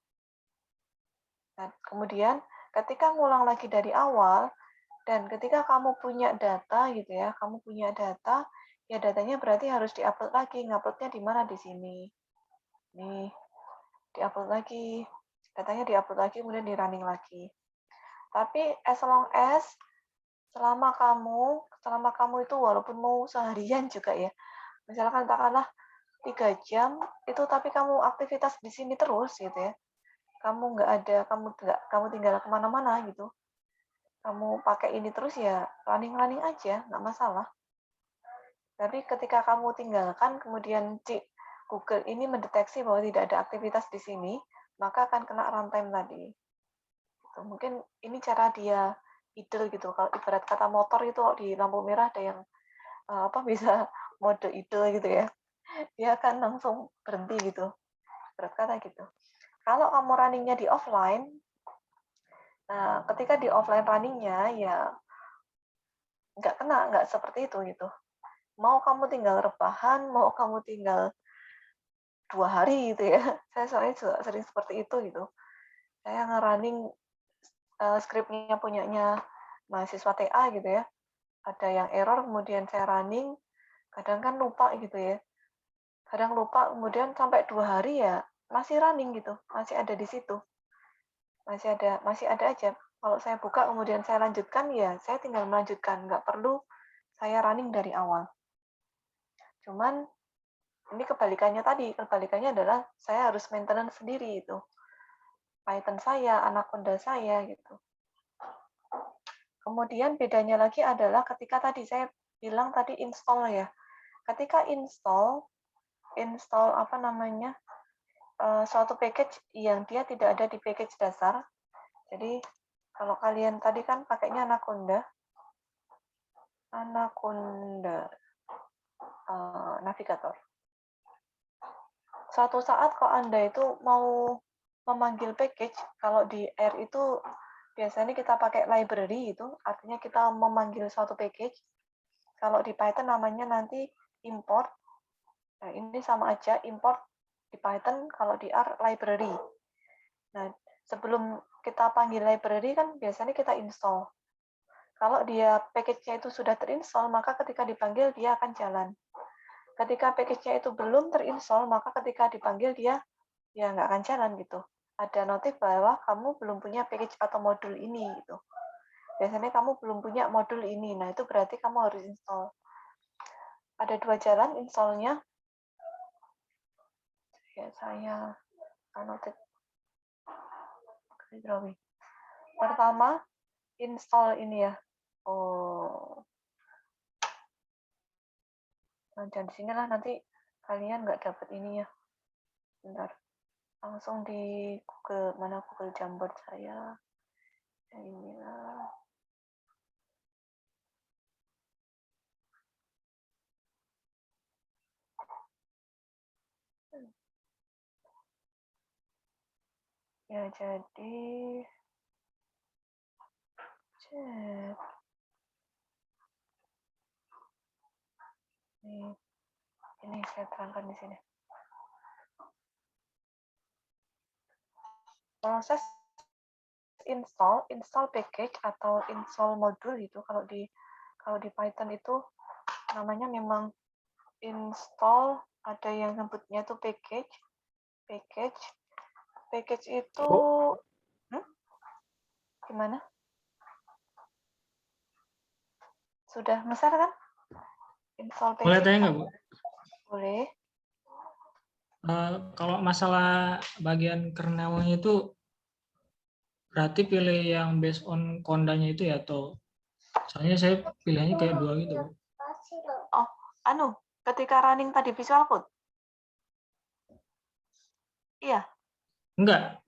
Nah, kemudian ketika ngulang lagi dari awal, dan ketika kamu punya data gitu ya, kamu punya data, ya datanya berarti harus diupload lagi. Nguploadnya di mana? Di sini. Nih, diupload lagi. Datanya diupload lagi, kemudian di running lagi. Tapi as long as selama kamu itu walaupun mau seharian juga ya, misalkan katakanlah 3 jam itu, tapi kamu aktivitas di sini terus gitu ya, kamu tinggal kemana-mana gitu, kamu pakai ini terus ya running aja, nggak masalah. Tapi ketika kamu tinggalkan, kemudian Google ini mendeteksi bahwa tidak ada aktivitas di sini, maka akan kena runtime tadi. Gitu. Mungkin ini cara dia idle gitu. Kalau ibarat kata motor itu di lampu merah ada yang bisa mode idle gitu ya. Dia akan langsung berhenti gitu. Ibarat kata gitu. Kalau kamu runningnya di offline, nah ketika di offline runningnya ya nggak seperti itu gitu. Mau kamu tinggal rebahan, mau kamu tinggal 2 hari gitu ya. Saya soalnya juga sering seperti itu gitu. Saya nge-running skripnya punyanya mahasiswa TA gitu ya. Ada yang error, kemudian saya running, kadang kan lupa gitu ya. Kadang lupa, kemudian sampai 2 hari ya masih running gitu, masih ada di situ. Masih ada aja. Kalau saya buka kemudian saya lanjutkan, ya saya tinggal melanjutkan, nggak perlu saya running dari awal. Cuman ini kebalikannya adalah saya harus maintenance sendiri itu. Python saya, Anaconda saya gitu. Kemudian bedanya lagi adalah ketika tadi saya bilang tadi install ya. Ketika install suatu package yang dia tidak ada di package dasar. Jadi kalau kalian tadi kan pakainya Anaconda Navigator. Suatu saat kalau Anda itu mau memanggil package, kalau di R itu biasanya kita pakai library itu, artinya kita memanggil suatu package. Kalau di Python namanya nanti import. Nah, ini sama aja, import di Python, kalau di R library. Nah, sebelum kita panggil library kan biasanya kita install. Kalau dia package-nya itu sudah terinstall, maka ketika dipanggil dia akan jalan. Ketika package-nya itu belum terinstall, maka ketika dipanggil dia ya nggak akan jalan gitu. Ada notif bahwa kamu belum punya package atau modul ini gitu. Biasanya kamu belum punya modul ini, nah itu berarti kamu harus install. Ada 2 jalan installnya. Ya, saya annotate. Pertama, install ini ya. Dan di sinilah nanti kalian nggak dapat ini ya. Bentar. Langsung di Google, mana Google Jamboard saya. Ya, inilah. Ya, jadi ini saya terangkan di sini. Proses install package atau install modul itu kalau di Python itu namanya memang install ada yang sebutnya tuh package itu gimana? Sudah besar kan? Install Boleh package. tanya nggak, Bu? Boleh. Kalau masalah bagian kernelnya itu berarti pilih yang based on Conda-nya itu ya, atau soalnya saya pilihannya kayak dua gitu, Bu. Oh, ketika running tadi Visual Code? Iya. Enggak,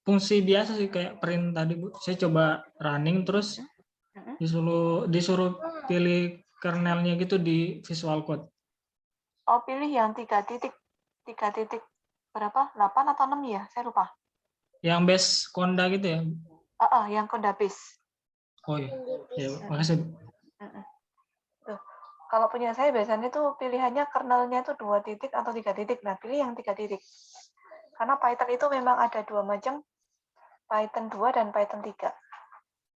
fungsi biasa sih kayak print tadi, Bu. Saya coba running terus disuruh pilih kernelnya gitu di Visual Code. Oh, pilih yang 3 titik berapa? 8 atau 6 ya? Saya lupa. Yang base Conda gitu ya? Yang Conda base. Oh iya, ya, makasih. Tuh. Kalau punya saya biasanya tuh pilihannya kernelnya itu 2 titik atau 3 titik. Nah, pilih yang 3 titik. Karena Python itu memang ada 2 macam, Python 2 dan Python 3.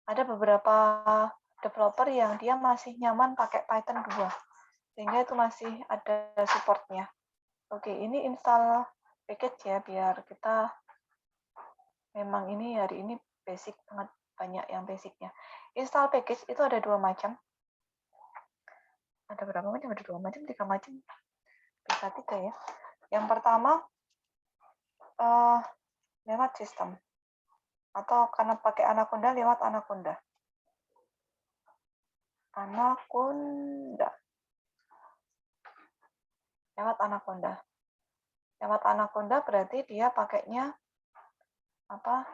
Ada beberapa developer yang dia masih nyaman pakai Python 2. Sehingga itu masih ada supportnya. Oke, ini install package ya, biar kita memang ini hari ini basic banget, banyak yang basicnya. Install package itu ada 2 macam. Ada berapa macam? Ada 2 macam, 3 macam. Bisa 3 ya. Yang pertama, lewat sistem. Atau karena pakai Anaconda, lewat Anaconda. Lewat Anaconda. Lewat Anaconda berarti dia pakainya apa?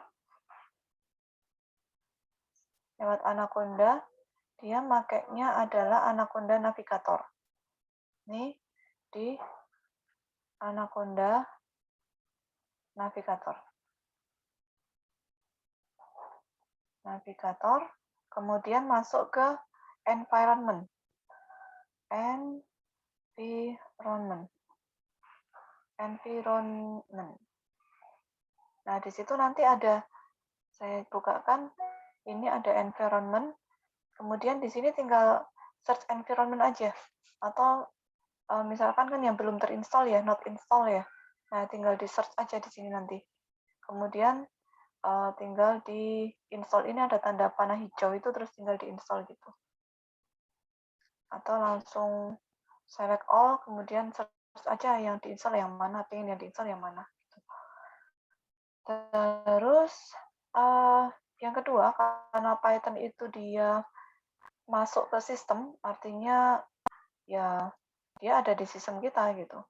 Lewat Anaconda, dia makainya adalah Anaconda Navigator. Ini di Anaconda Navigator. Kemudian masuk ke environment. Nah, di situ nanti ada, saya bukakan, ini ada environment, kemudian di sini tinggal search environment aja, atau misalkan kan yang belum terinstall ya, not install ya, nah tinggal di search aja di sini nanti. Kemudian tinggal di install, ini ada tanda panah hijau itu, terus tinggal di install gitu. Atau langsung select all, kemudian search aja yang diinstal yang mana, pengen yang diinstal yang mana. Terus yang kedua, karena Python itu dia masuk ke sistem, artinya ya dia ada di sistem kita gitu.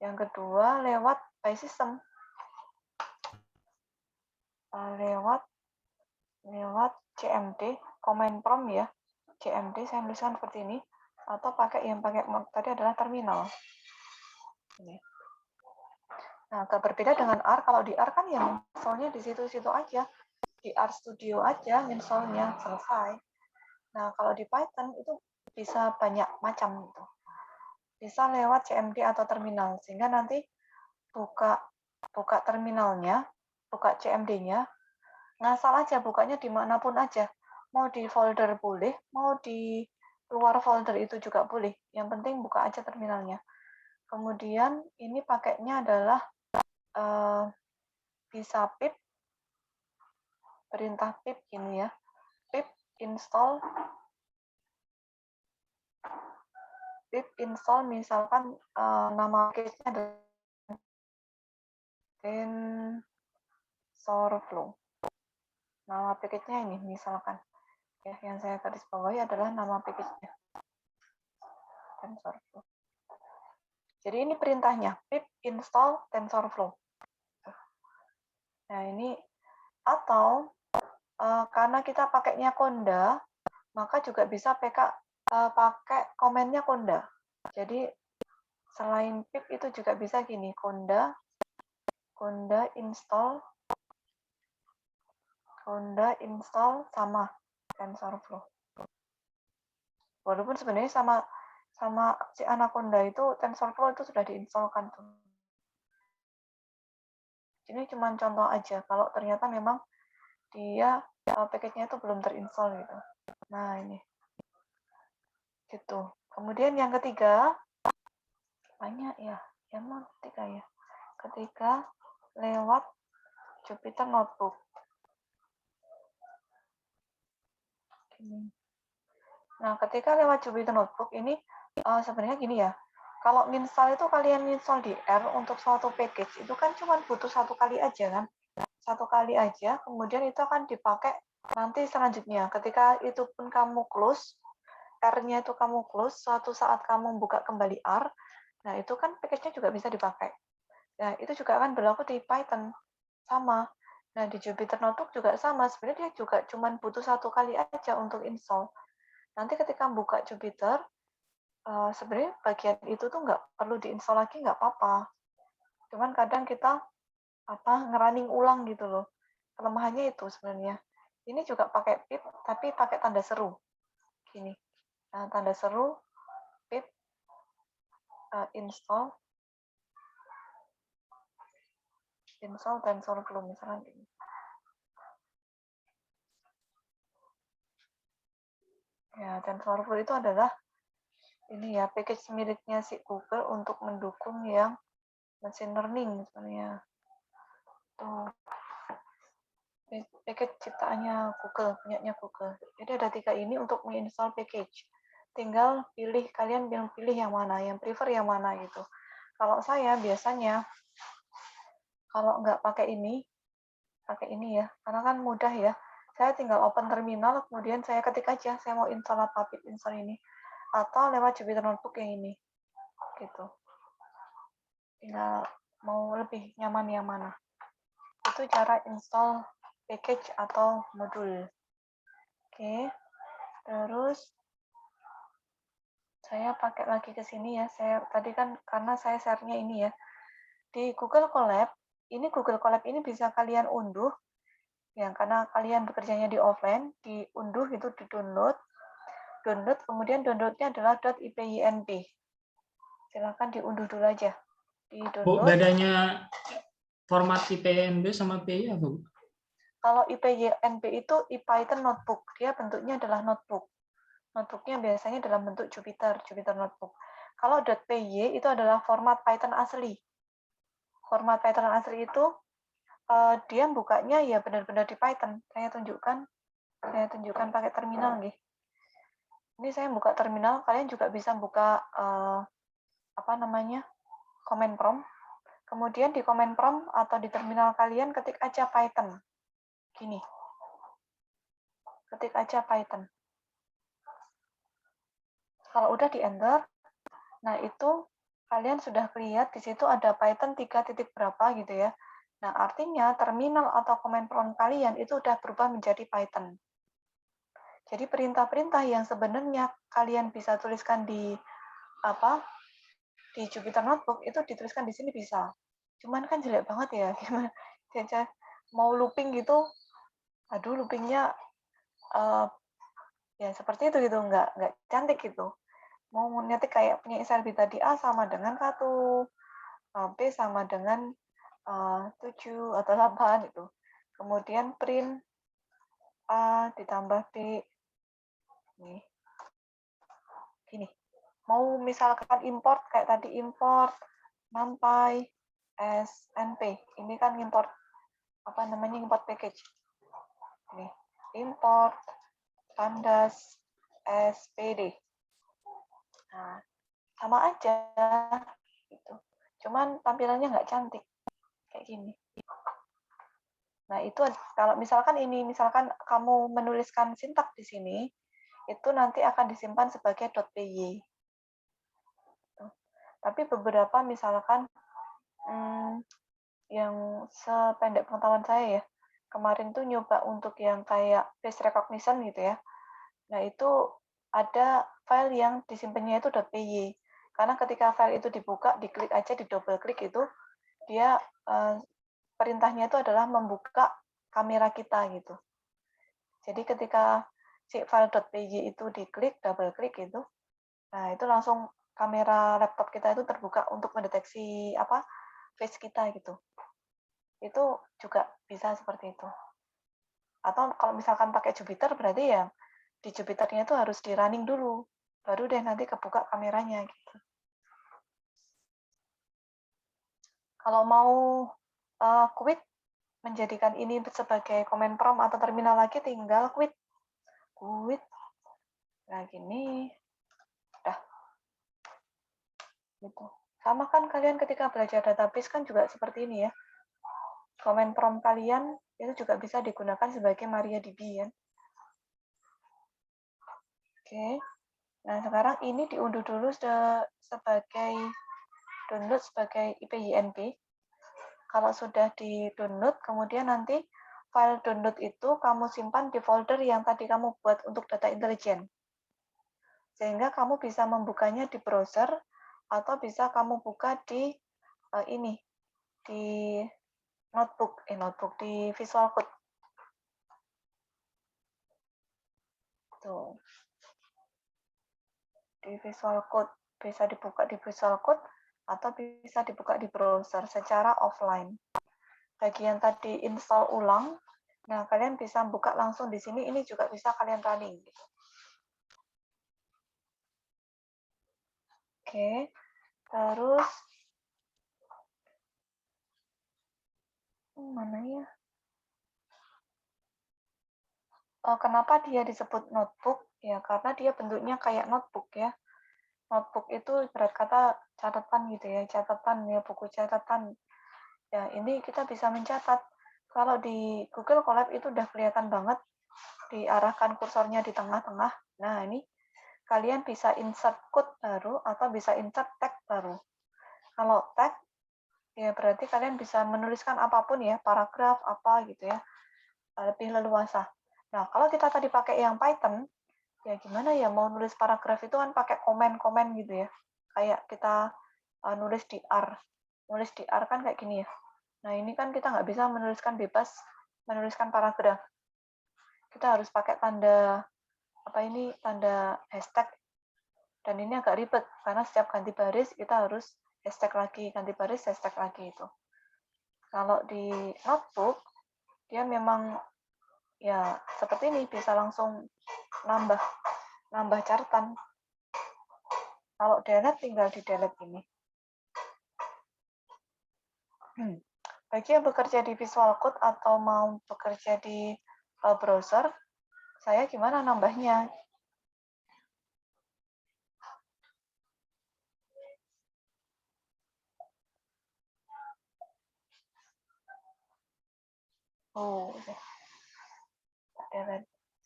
Yang kedua, lewat by system. Lewat CMD, command prompt ya. CMD saya tuliskan seperti ini, atau pakai yang pakai tadi adalah terminal. Ini. Nah, agak berbeda dengan R. Kalau di R kan yang installnya di situ-situ aja. Di RStudio aja installnya, selesai. Nah, kalau di Python itu bisa banyak macam gitu. Bisa lewat CMD atau terminal, sehingga nanti buka terminalnya, buka CMD-nya, ngasal aja bukanya dimanapun aja. Mau di folder boleh, mau di luar folder itu juga boleh. Yang penting buka aja terminalnya. Kemudian ini pakainya adalah bisa pip, perintah pip ini ya. Pip install misalkan nama package-nya adalah TensorFlow. Nama package-nya ini misalkan. Ya, yang saya garis bawahi adalah nama package-nya. TensorFlow. Jadi ini perintahnya, pip install TensorFlow. Nah, ini atau karena kita pakainya Conda, maka juga bisa pakai komennya Conda. Jadi selain pip itu juga bisa gini, Conda install sama TensorFlow. Walaupun sebenarnya sama si Anaconda itu TensorFlow itu sudah diinstalkan tuh. Ini cuma contoh aja kalau ternyata memang dia package-nya itu belum terinstall gitu. Nah, ini. Gitu. Kemudian yang ketiga, banyak ya, emang ketika lewat Jupyter Notebook. Gini. Nah, ketika lewat Jupyter Notebook ini sebenarnya gini ya, kalau install itu kalian install di R untuk suatu package itu kan cuma butuh 1 kali aja kan, 1 kali aja, kemudian itu akan dipakai nanti selanjutnya. Ketika itu pun kamu close, R-nya itu kamu close, suatu saat kamu buka kembali R, nah itu kan package-nya juga bisa dipakai. Nah, itu juga akan berlaku di Python, sama. Nah, di Jupyter Notebook juga sama, sebenarnya dia juga cuma butuh 1 kali aja untuk install. Nanti ketika buka Jupyter, sebenarnya bagian itu tuh nggak perlu diinstal lagi, nggak apa-apa. Cuman kadang kita ngerunning ulang gitu loh. Kelemahannya itu sebenarnya. Ini juga pakai pip, tapi pakai tanda seru. Gini. Nah, tanda seru, pip, install TensorFlow misalnya gini. Ya, TensorFlow itu adalah ini ya, package miliknya si Google untuk mendukung yang machine learning sebenarnya. Tuh. Package ciptaannya Google, punyanya Google. Jadi ada 3 ini untuk menginstall package. Tinggal kalian pilih yang mana, yang prefer yang mana gitu. Kalau saya biasanya kalau nggak pakai ini ya, karena kan mudah ya. Saya tinggal open terminal, kemudian saya ketik aja, saya mau install apa, pip install ini. Atau lewat Jupyter Notebook yang ini. Gitu. Tinggal mau lebih nyaman yang mana. Itu cara install package atau modul. Oke. Terus saya pakai lagi ke sini ya. Saya tadi kan karena saya share-nya ini ya. Di Google Colab, ini Google Colab ini bisa kalian unduh yang karena kalian bekerjanya di offline, diunduh itu di-download. Kemudian downloadnya adalah .ipynb. Silakan diunduh dulu aja. Bu, Di-download. bedanya format IPYNB sama PY apa, Bu? Kalau IPYNB itu IPython Notebook. Dia bentuknya adalah notebook. Notebooknya biasanya dalam bentuk Jupyter Notebook. Kalau .py itu adalah format Python asli. Format Python asli itu dia bukanya ya benar-benar di Python. Saya tunjukkan pakai terminal nih. Ini saya buka terminal, kalian juga bisa buka command prompt. Kemudian di command prompt atau di terminal kalian ketik aja Python. Gini. Ketik aja Python. Kalau udah di enter, nah itu kalian sudah lihat di situ ada Python 3 titik berapa gitu ya. Nah, artinya terminal atau command prompt kalian itu udah berubah menjadi Python. Jadi perintah-perintah yang sebenarnya kalian bisa tuliskan di Jupyter Notebook itu dituliskan di sini bisa. Cuman kan jelek banget ya. Gimana? Mau looping gitu, aduh loopingnya ya seperti itu gitu, nggak cantik gitu. Mau ngetik kayak punya SLB tadi A sama dengan 1, B sama dengan 7 atau 8 itu. Kemudian print A ditambah B. Nih. Gini. Mau misalkan import kayak tadi import NumPy SNP. Ini kan import import package. Nih. Import pandas SPD. Nah, sama aja gitu. Cuman tampilannya nggak cantik kayak gini. Nah, itu kalau misalkan kamu menuliskan sintak di sini, itu nanti akan disimpan sebagai .py. Tapi beberapa misalkan yang sependek pengetahuan saya ya, kemarin tuh nyoba untuk yang kayak face recognition gitu ya. Nah, itu ada file yang disimpannya itu .py. Karena ketika file itu dibuka, diklik aja, di double klik itu, dia perintahnya itu adalah membuka kamera kita gitu. Jadi ketika si file.py itu diklik, double klik gitu, nah itu langsung kamera laptop kita itu terbuka untuk mendeteksi face kita gitu. Itu juga bisa seperti itu. Atau kalau misalkan pakai Jupyter berarti ya di Jupyter-nya itu harus di running dulu, baru deh nanti kebuka kameranya gitu. Kalau mau quit, menjadikan ini sebagai command prompt atau terminal lagi, tinggal quit. Nah, gini. Udah. Gitu. Sama kan kalian ketika belajar database kan juga seperti ini ya. Command prompt kalian itu juga bisa digunakan sebagai MariaDB ya. Oke. Nah, sekarang ini diunduh dulu sebagai download sebagai IPYNB. Kalau sudah di-download, kemudian nanti file download itu kamu simpan di folder yang tadi kamu buat untuk data intelijen. Sehingga kamu bisa membukanya di browser atau bisa kamu buka di di notebook di Visual Code. Tuh. Di Visual Code bisa dibuka di Visual Code atau bisa dibuka di browser secara offline. Bagian tadi install ulang, nah kalian bisa buka langsung di sini, ini juga bisa kalian running. Oke, terus mana ya? Kenapa dia disebut notebook? Ya karena dia bentuknya kayak notebook ya. Notebook itu ibarat kata catatan gitu ya, catatan ya, buku catatan. Ya ini kita bisa mencatat. Kalau di Google Colab itu udah kelihatan banget, diarahkan kursornya di tengah-tengah. Nah ini kalian bisa insert code baru atau bisa insert tag baru. Kalau tag, ya berarti kalian bisa menuliskan apapun ya, paragraf apa gitu ya, lebih leluasa. Nah kalau kita tadi pakai yang Python, ya gimana ya mau nulis paragraf itu kan pakai komen-komen gitu ya, kayak kita nulis di R kan kayak gini ya. Nah ini kan kita nggak bisa menuliskan bebas, menuliskan paragraf. Kita harus pakai tanda tanda hashtag, dan ini agak ribet karena setiap ganti baris kita harus hashtag lagi, ganti baris hashtag lagi itu. Kalau di notebook dia memang ya seperti ini, bisa langsung nambah catatan. Kalau delete tinggal di delete ini. Bagi yang bekerja di Visual Code atau mau bekerja di browser, saya gimana nambahnya?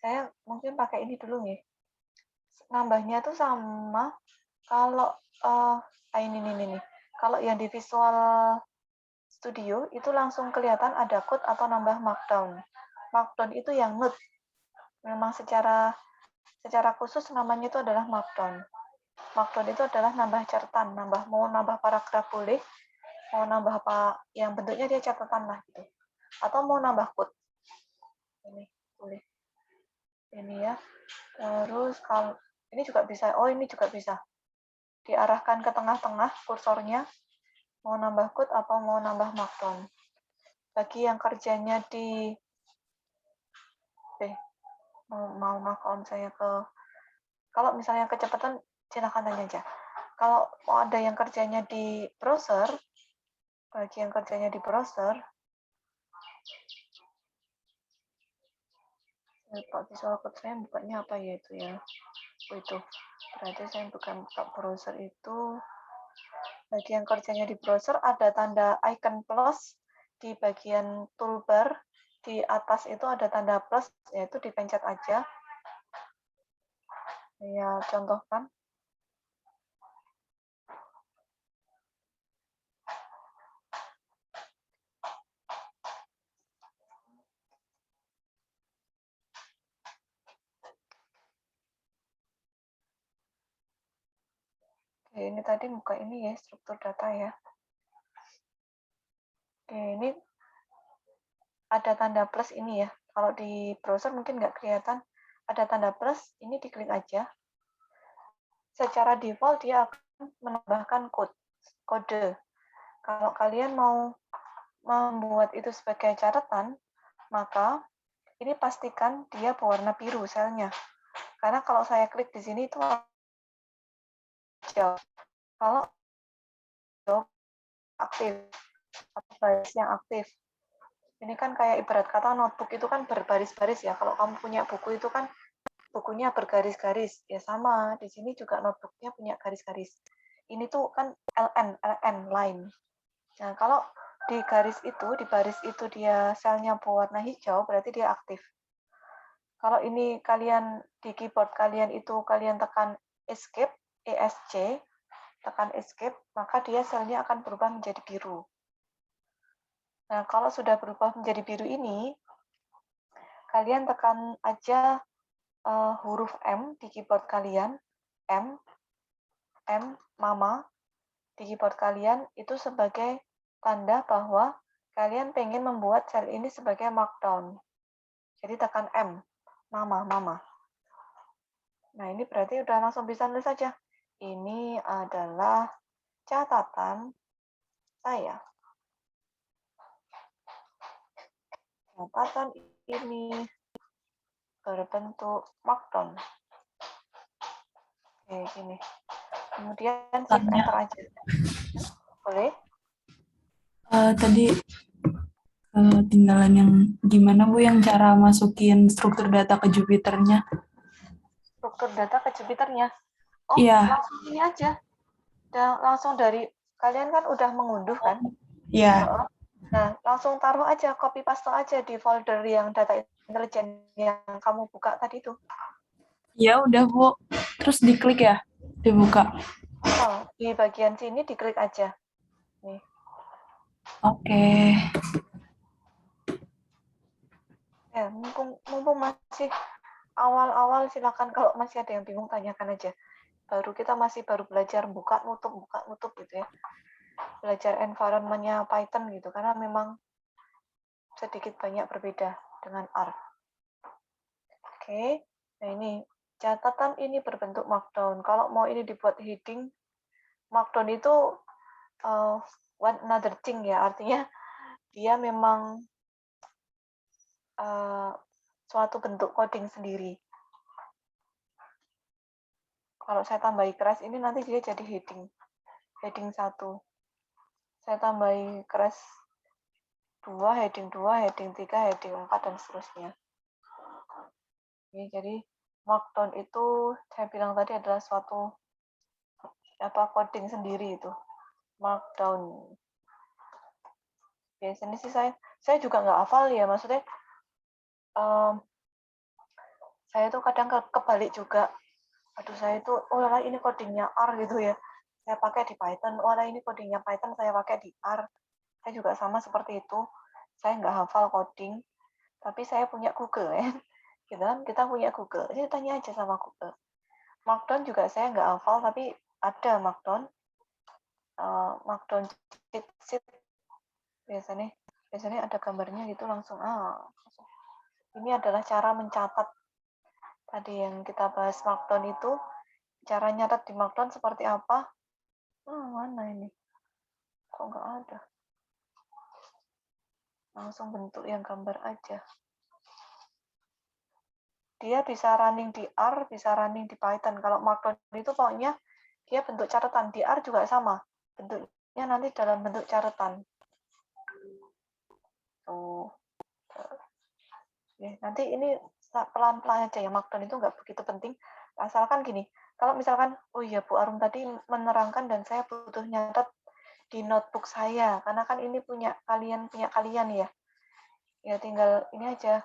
Saya mungkin pakai ini dulu nih. Nambahnya tuh sama kalau ini. Kalau yang di Visual Studio itu langsung kelihatan ada code atau nambah markdown. Markdown itu yang nut. Memang secara khusus namanya itu adalah markdown. Markdown itu adalah nambah catatan, mau nambah paragraf boleh, mau nambah apa yang bentuknya dia catatan lah gitu. Atau mau nambah code. Ini boleh. Ini ya. Terus kalau ini juga bisa, ini juga bisa. Diarahkan ke tengah-tengah kursornya, mau nambah code atau mau nambah markdown. Bagi yang kerjanya di mau markdown saya kalau misalnya kecepatan silakan tanya aja. Kalau ada yang kerjanya di browser, bagi yang kerjanya di browser, Pak Visual Code saya bukanya apa ya itu ya? Itu berarti saya bukan buka browser itu. Bagi yang kerjanya di browser ada tanda icon plus di bagian toolbar, di atas itu ada tanda plus, yaitu dipencet aja. Saya contohkan. Oke, ini tadi buka ini ya, struktur data ya. Oke, ini ada tanda plus ini ya. Kalau di browser mungkin nggak kelihatan. Ada tanda plus, ini diklik aja. Secara default dia akan menambahkan kode. Kalau kalian mau membuat itu sebagai catatan, maka ini pastikan dia berwarna biru selnya. Karena kalau saya klik di sini itu hijau. Kalau aktif. atau baris yang aktif. Ini kan kayak ibarat kata notebook itu kan berbaris-baris ya. Kalau kamu punya buku itu kan bukunya bergaris-garis. Ya sama, di sini juga notebooknya punya garis-garis. Ini tuh kan LN, line. Nah, kalau di garis itu, di baris itu dia selnya berwarna hijau, berarti dia aktif. Kalau ini kalian di keyboard kalian itu kalian tekan escape, ESC, tekan escape, maka dia selnya akan berubah menjadi biru. Nah, kalau sudah berubah menjadi biru ini, kalian tekan aja huruf M di keyboard kalian, M, mama, di keyboard kalian itu sebagai tanda bahwa kalian pengen membuat sel ini sebagai markdown. Jadi tekan M, mama. Nah, ini berarti udah langsung bisa nulis saja. Ini adalah catatan saya. Catatan ini berbentuk markdown. Oke, gini. Kemudian shift Tanya. enter aja. Boleh? Tadi ketinggalan yang gimana Bu yang cara masukin struktur data ke Jupyternya? Struktur data ke Jupyternya. Oh, Iya. langsung ini aja. Dan langsung dari kalian kan udah mengunduh kan? Iya. Nah, langsung taruh aja, copy paste aja di folder yang data intelijen yang kamu buka tadi itu. Ya udah Bu. Terus diklik ya, dibuka. Oh, di bagian sini diklik aja. Nih. Oke. Ya, mumpung masih awal-awal, silakan kalau masih ada yang bingung tanyakan aja. Kita masih baru belajar buka nutup gitu ya. Belajar environment-nya Python gitu, karena memang sedikit banyak berbeda dengan R. Oke, nah ini catatan ini berbentuk markdown. Kalau mau ini dibuat heading, markdown itu one another thing ya, artinya dia memang suatu bentuk coding sendiri. Kalau saya tambahi keras ini nanti dia jadi heading 1. Saya tambahi keras 2, heading 2, heading 3, heading 4, dan seterusnya. Oke, jadi markdown itu saya bilang tadi adalah suatu coding sendiri itu. Markdown. Biasanya sih saya juga nggak hafal ya, maksudnya saya tuh kadang kebalik juga. Aduh, saya itu ini codingnya R gitu ya. Saya pakai di Python. Ini codingnya Python, saya pakai di R. Saya juga sama seperti itu. Saya nggak hafal coding, tapi saya punya Google ya. Gitu kan, kita punya Google. Jadi tanya aja sama Google. Markdown juga saya nggak hafal, tapi ada Markdown. Markdown sheet. Biasanya ada gambarnya gitu langsung. Ini adalah cara mencatat. Tadi yang kita bahas Markdown itu, cara nyatat di Markdown seperti apa? Mana ini? Kok nggak ada? Langsung bentuk yang gambar aja. Dia bisa running di R, bisa running di Python. Kalau Markdown itu pokoknya dia bentuk catatan. Di R juga sama. Bentuknya nanti dalam bentuk catatan. Tuh. Nanti ini pelan-pelan aja ya. Markdown itu nggak begitu penting. Asalkan gini, kalau misalkan, oh iya Bu Arum tadi menerangkan dan saya butuh nyatet di notebook saya, karena kan ini punya kalian ya. Ya tinggal ini aja,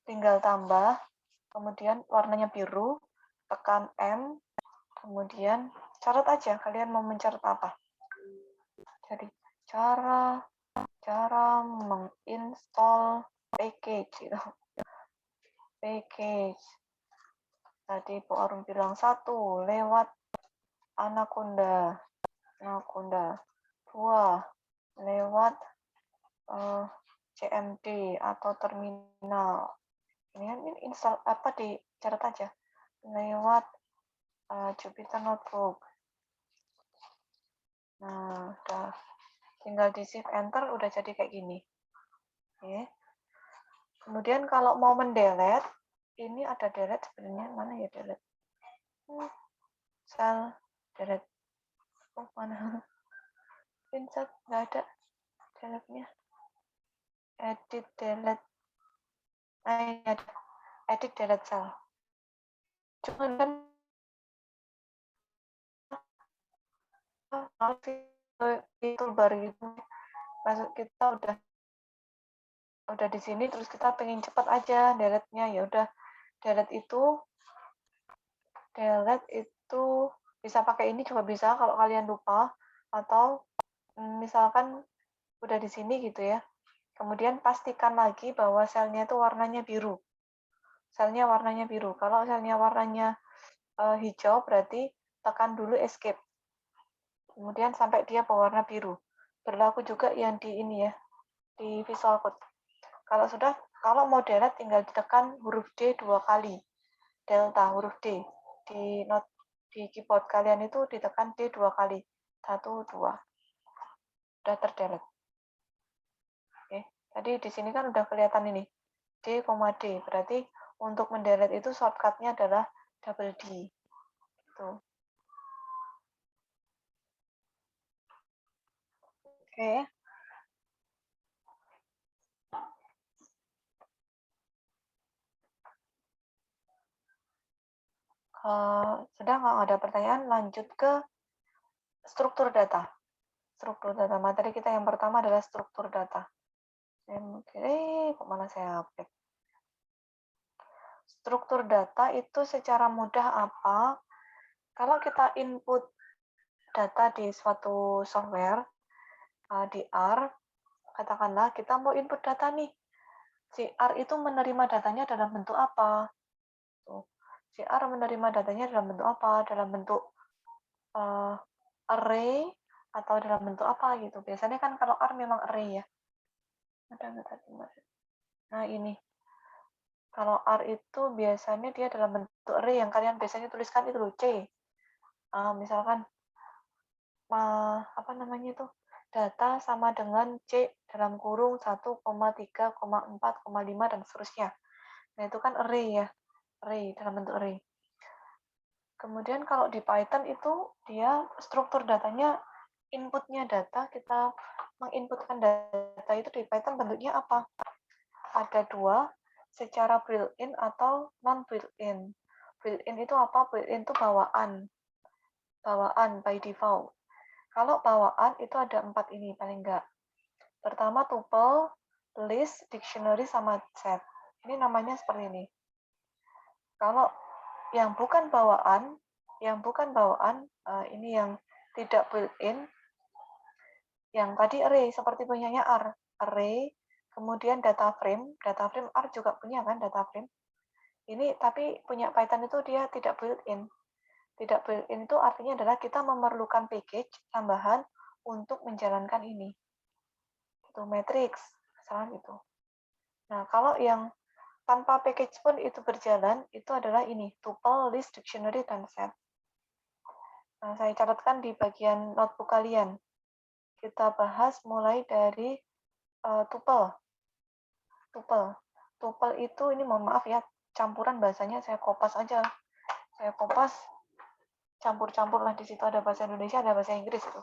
tinggal tambah, kemudian warnanya biru, tekan M, kemudian catat aja kalian mau mencatat apa. Jadi cara menginstall package gitu. Package. Tadi Bu Arum bilang 1 lewat Anaconda. 2 lewat CMD atau terminal. Ini install apa dicatat aja lewat Jupyter Notebook. Nah, udah tinggal di shift enter udah jadi kayak gini. Oke. Kemudian kalau mau mendelete, ini ada delete sebenarnya, mana ya delete? Sel delete. Oh, mana? Insert nggak ada. delete-nya? Edit, delete. Nah, ini ada. Edit, delete cell. Cuman kan di toolbar gitu, masuk kita udah di sini, terus kita pengen cepat aja delete-nya, ya udah delete itu bisa pakai ini juga bisa kalau kalian lupa, atau misalkan udah di sini gitu ya, kemudian pastikan lagi bahwa selnya itu warnanya biru. Selnya warnanya biru. Kalau selnya warnanya hijau, berarti tekan dulu escape. Kemudian sampai dia berwarna biru. Berlaku juga yang di ini ya, di Visual Code. Kalau mau delete tinggal ditekan huruf D 2 kali. Delta huruf D di keyboard kalian itu ditekan D 2 kali. 1, 2. Udah terdelete. Oke. Tadi di sini kan udah kelihatan ini. D, D. Berarti untuk mendelete itu shortcut-nya adalah double D. Tuh. Oke. Sudah nggak ada pertanyaan, lanjut ke struktur data. Struktur data. Materi kita yang pertama adalah struktur data. Kemana saya update? Struktur data itu secara mudah apa? Kalau kita input data di suatu software, di R, katakanlah kita mau input data nih. Si R itu menerima datanya dalam bentuk apa? Si R menerima datanya dalam bentuk apa? Dalam bentuk array atau dalam bentuk apa gitu. Biasanya kan kalau R memang array ya. Ada nggak tadi Mas? Nah ini. Kalau R itu biasanya dia dalam bentuk array yang kalian biasanya tuliskan itu loh, C. Misalkan apa namanya itu? Data sama dengan C dalam kurung 1,3,4,5 dan seterusnya. Nah, itu kan array ya. Array dalam bentuk array. Kemudian kalau di Python itu dia struktur datanya, inputnya data, kita menginputkan data itu di Python bentuknya apa? Ada dua, secara built-in atau non-built-in. Built-in itu apa? Built-in itu bawaan. Bawaan by default. Kalau bawaan itu ada 4 ini paling enggak. Pertama tuple, list, dictionary, sama set. Ini namanya seperti ini. Kalau yang bukan bawaan, ini yang tidak built-in, yang tadi array seperti punyanya R, array, kemudian data frame R juga punya kan data frame. Ini tapi punya Python itu dia tidak built-in. Tidak built-in itu artinya adalah kita memerlukan package tambahan untuk menjalankan ini. Itu matrix, misalnya gitu. Nah, kalau yang tanpa package pun itu berjalan, itu adalah ini, tuple, list, dictionary, dan set. Nah, saya catatkan di bagian notebook kalian. Kita bahas mulai dari tuple. Tuple itu, ini mohon maaf ya, campuran bahasanya saya kopas aja. Saya kopas, campur-campur lah, di situ ada bahasa Indonesia, ada bahasa Inggris itu.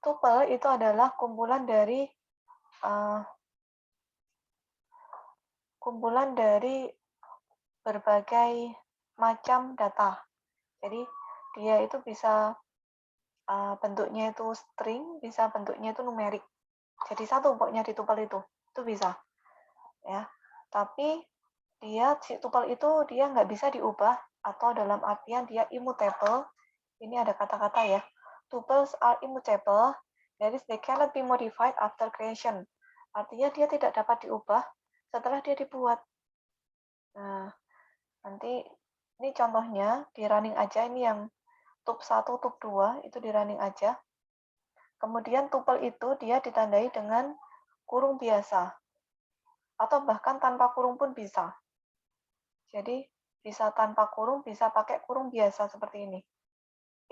Tuple itu adalah kumpulan dari berbagai macam data. Jadi dia itu bisa bentuknya itu string, bisa bentuknya itu numerik. Jadi satu pokoknya di tuple itu bisa. Ya. Tapi si tuple itu dia nggak bisa diubah, atau dalam artian dia immutable. Ini ada kata-kata ya. Tuples are immutable, that is they cannot be modified after creation. Artinya dia tidak dapat diubah setelah dia dibuat. Nah, nanti ini contohnya di running aja, ini yang tup 1, tup 2 itu di running aja. Kemudian tuple itu dia ditandai dengan kurung biasa. Atau bahkan tanpa kurung pun bisa. Jadi bisa tanpa kurung, bisa pakai kurung biasa seperti ini.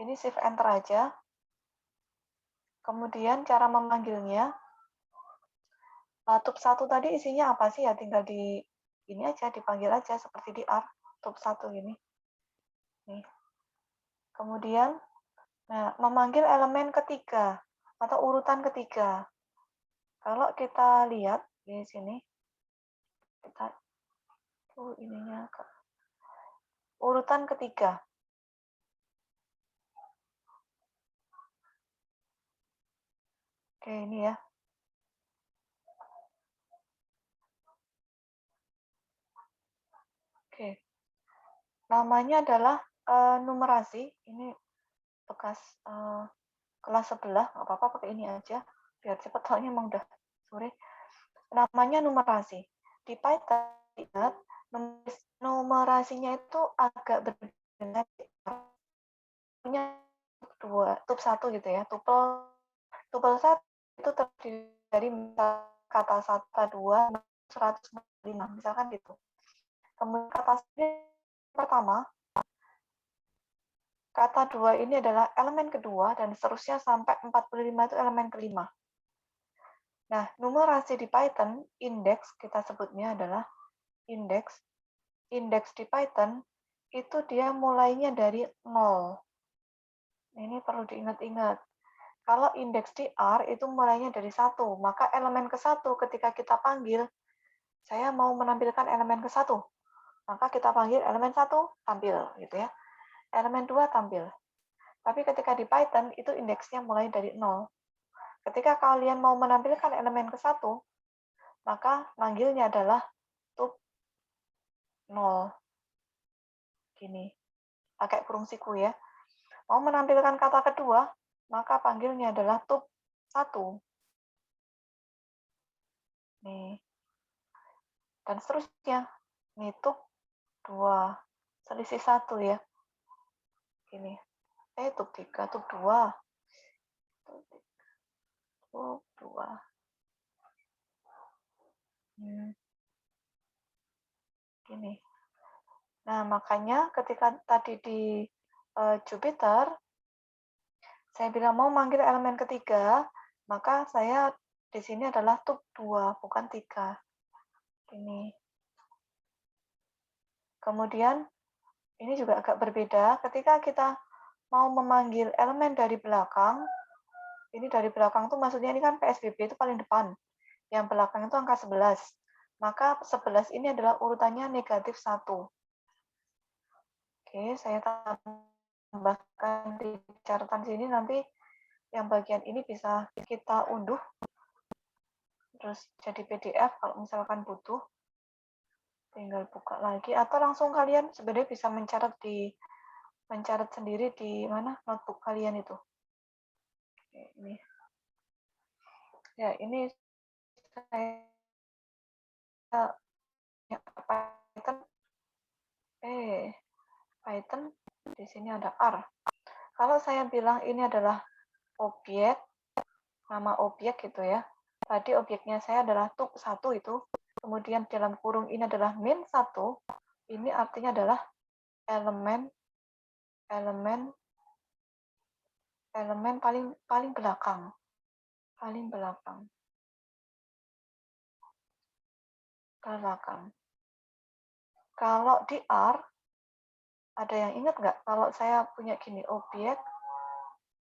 Ini shift enter aja. Kemudian cara memanggilnya, tup 1 tadi isinya apa sih ya, tinggal di ini aja, dipanggil aja seperti di R, tup 1 gini. Nih. Kemudian, nah, memanggil elemen ketiga. atau urutan ketiga. Kalau kita lihat di sini, kita ininya urutan ketiga. Oke, ini ya. Oke. Namanya adalah numerasi. Ini bekas kelas sebelah, nggak apa-apa pakai ini aja. Biar cepat, soalnya emang udah sore. Namanya numerasi. Di Python, ingat, numerasinya itu agak berbeda dengan punya tup 1 gitu ya. Tupel 1 itu terdiri dari kata 1, kata 2, 145, misalkan gitu. Kemudian kata pertama, kata 2 ini adalah elemen kedua, dan seterusnya sampai 45 itu elemen kelima. Nah, numerasi di Python, indeks kita sebutnya adalah indeks. Indeks di Python itu dia mulainya dari 0. Ini perlu diingat-ingat. Kalau indeks di R itu mulainya dari 1, maka elemen ke-1 ketika kita panggil, saya mau menampilkan elemen ke-1, maka kita panggil elemen 1 tampil, gitu ya. Elemen 2 tampil. Tapi ketika di Python itu indeksnya mulai dari 0. Ketika kalian mau menampilkan elemen ke-1, maka manggilnya adalah tup 0. Gini, pakai kurung siku ya. Mau menampilkan kata kedua, maka panggilnya adalah tup 1. Nih. Dan seterusnya. Nih, tup 2. Selisih 1 ya. Gini. Tup 3, tup 2. Tup 2. Gini. Nah, makanya ketika tadi di Jupyter, saya bilang mau manggil elemen ketiga, maka saya di sini adalah tup 2, bukan 3. Ini. Kemudian, ini juga agak berbeda. Ketika kita mau memanggil elemen dari belakang, ini dari belakang tuh maksudnya ini kan PSBB itu paling depan. Yang belakang itu angka 11. Maka 11 ini adalah urutannya negatif 1. Oke, saya tambahkan di catatan sini, nanti yang bagian ini bisa kita unduh terus jadi PDF kalau misalkan butuh, tinggal buka lagi, atau langsung kalian sebenarnya bisa mencatat sendiri di mana notebook kalian itu. Oke, ini ya, ini saya Python Python di sini ada R. Kalau saya bilang ini adalah objek, nama objek gitu ya. Tadi objeknya saya adalah tup 1 itu, kemudian dalam kurung ini adalah min 1, ini artinya adalah elemen paling belakang. Paling belakang. Kalau di R, ada yang ingat nggak? Kalau saya punya gini objek,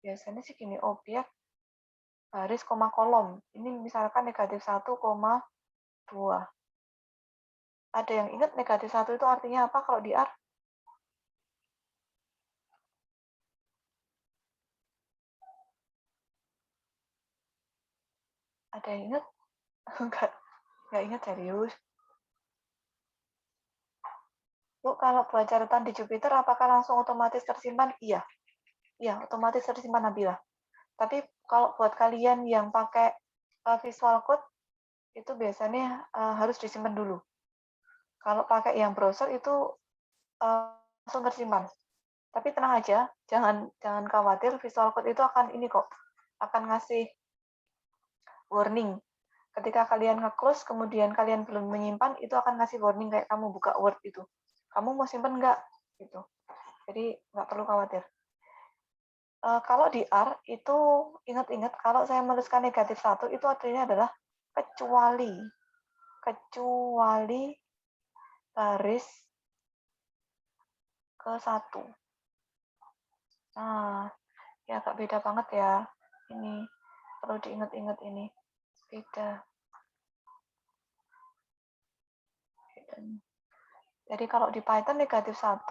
biasanya sih gini objek, baris, koma, kolom. Ini misalkan negatif 1,2. Ada yang ingat negatif 1 itu artinya apa kalau di R? Ada yang ingat? Nggak ingat serius. Bu, kalau buat catatan di Jupyter, apakah langsung otomatis tersimpan? Iya. Iya, otomatis tersimpan, Nabila. Tapi kalau buat kalian yang pakai Visual Code, itu biasanya harus disimpan dulu. Kalau pakai yang browser itu langsung tersimpan. Tapi tenang aja, jangan khawatir, Visual Code itu akan ini kok, akan ngasih warning. Ketika kalian nge-close, kemudian kalian belum menyimpan, itu akan ngasih warning kayak kamu buka Word itu. Kamu mau simpan nggak? Gitu. Jadi nggak perlu khawatir. Kalau di R itu ingat-ingat, kalau saya menuliskan negatif 1 itu artinya adalah kecuali baris ke-1. Nah, ya agak beda banget ya. Ini Perlu diingat-ingat ini. Beda. Bedanya. Jadi kalau di Python negatif 1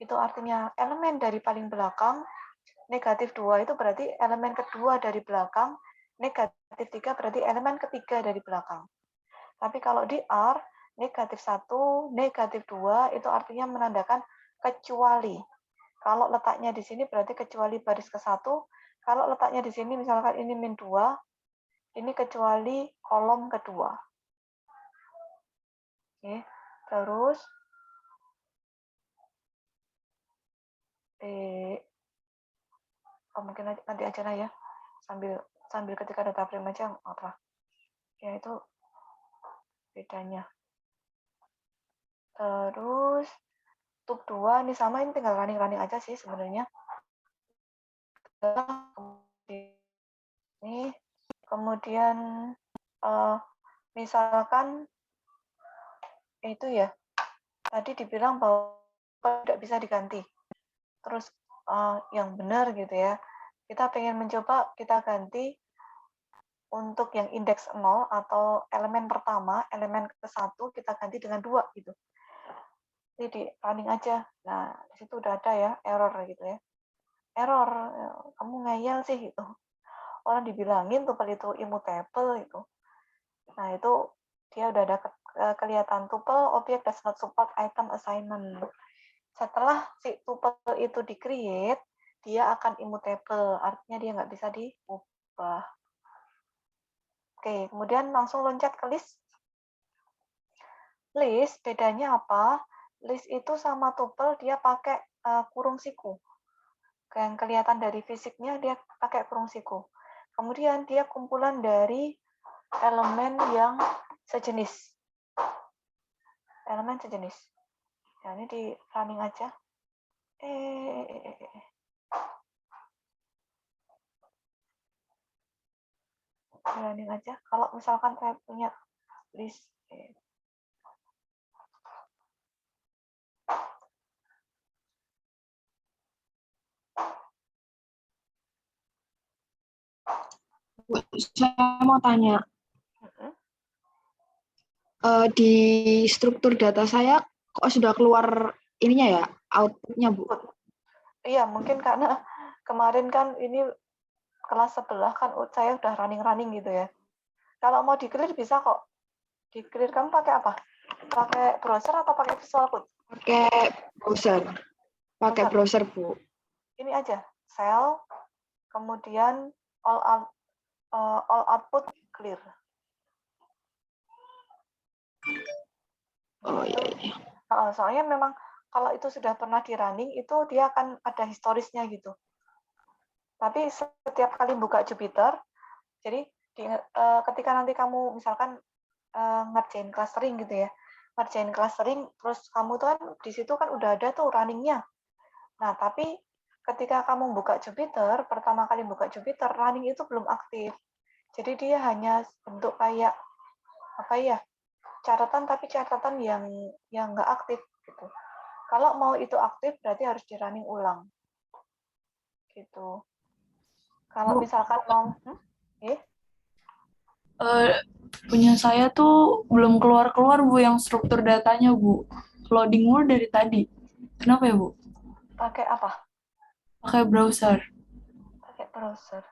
itu artinya elemen dari paling belakang, negatif 2 itu berarti elemen kedua dari belakang, negatif 3 berarti elemen ketiga dari belakang. Tapi kalau di R, negatif 1, negatif 2 itu artinya menandakan kecuali. Kalau letaknya di sini berarti kecuali baris ke-1, kalau letaknya di sini misalkan ini min 2, ini kecuali kolom kedua. Oke, terus mungkin nanti aja lah ya, sambil ketika data frame aja apa ya itu bedanya. Terus tube 2 ini sama, ini tinggal running aja sih sebenarnya. Ini kemudian misalkan itu ya tadi dibilang bahwa tidak bisa diganti, terus yang benar gitu ya, kita pengen mencoba kita ganti untuk yang indeks 0 atau elemen pertama, elemen ke-1 kita ganti dengan 2 gitu. Jadi running aja. Nah, di situ udah ada ya error gitu ya. Error, kamu ngeyel sih gitu. Orang dibilangin tuple itu immutable itu. Nah, itu dia udah ada kelihatan tuple object does not support item assignment. Setelah si tuple itu di-create, dia akan immutable, artinya dia nggak bisa diubah. Oke, kemudian langsung loncat ke list. List bedanya apa? List itu sama tuple dia pakai kurung siku. Yang kelihatan dari fisiknya dia pakai kurung siku. Kemudian dia kumpulan dari elemen yang sejenis. Elemen sejenis. Ya, ini di running aja. Running aja. Kalau misalkan saya punya list. Saya mau tanya, di struktur data saya kok sudah keluar ininya ya, outputnya Bu? Iya, mungkin karena kemarin kan ini kelas sebelah kan saya udah running gitu ya. Kalau mau di-clear bisa kok. Di-clear kamu pakai apa? Pakai browser atau pakai Visual Code? Pakai browser. Pakai browser, Bu. Ini aja, cell, kemudian all output clear. Oh iya. Soalnya memang kalau itu sudah pernah di running itu dia akan ada historisnya gitu. Tapi setiap kali buka Jupyter, jadi ketika nanti kamu misalkan ngerjain clustering gitu ya, ngerjain clustering, terus kamu tuh kan di situ kan udah ada tuh runningnya. Nah tapi ketika kamu buka Jupyter, pertama kali buka Jupyter, running itu belum aktif. Jadi dia hanya bentuk kayak apa ya, catatan tapi catatan yang nggak aktif gitu. Kalau mau itu aktif berarti harus di running ulang gitu. Kalau misalkan mau punya saya tuh belum keluar Bu yang struktur datanya Bu. Loading mulu dari tadi. Kenapa ya Bu? pakai apa? Pakai browser. Pakai browser.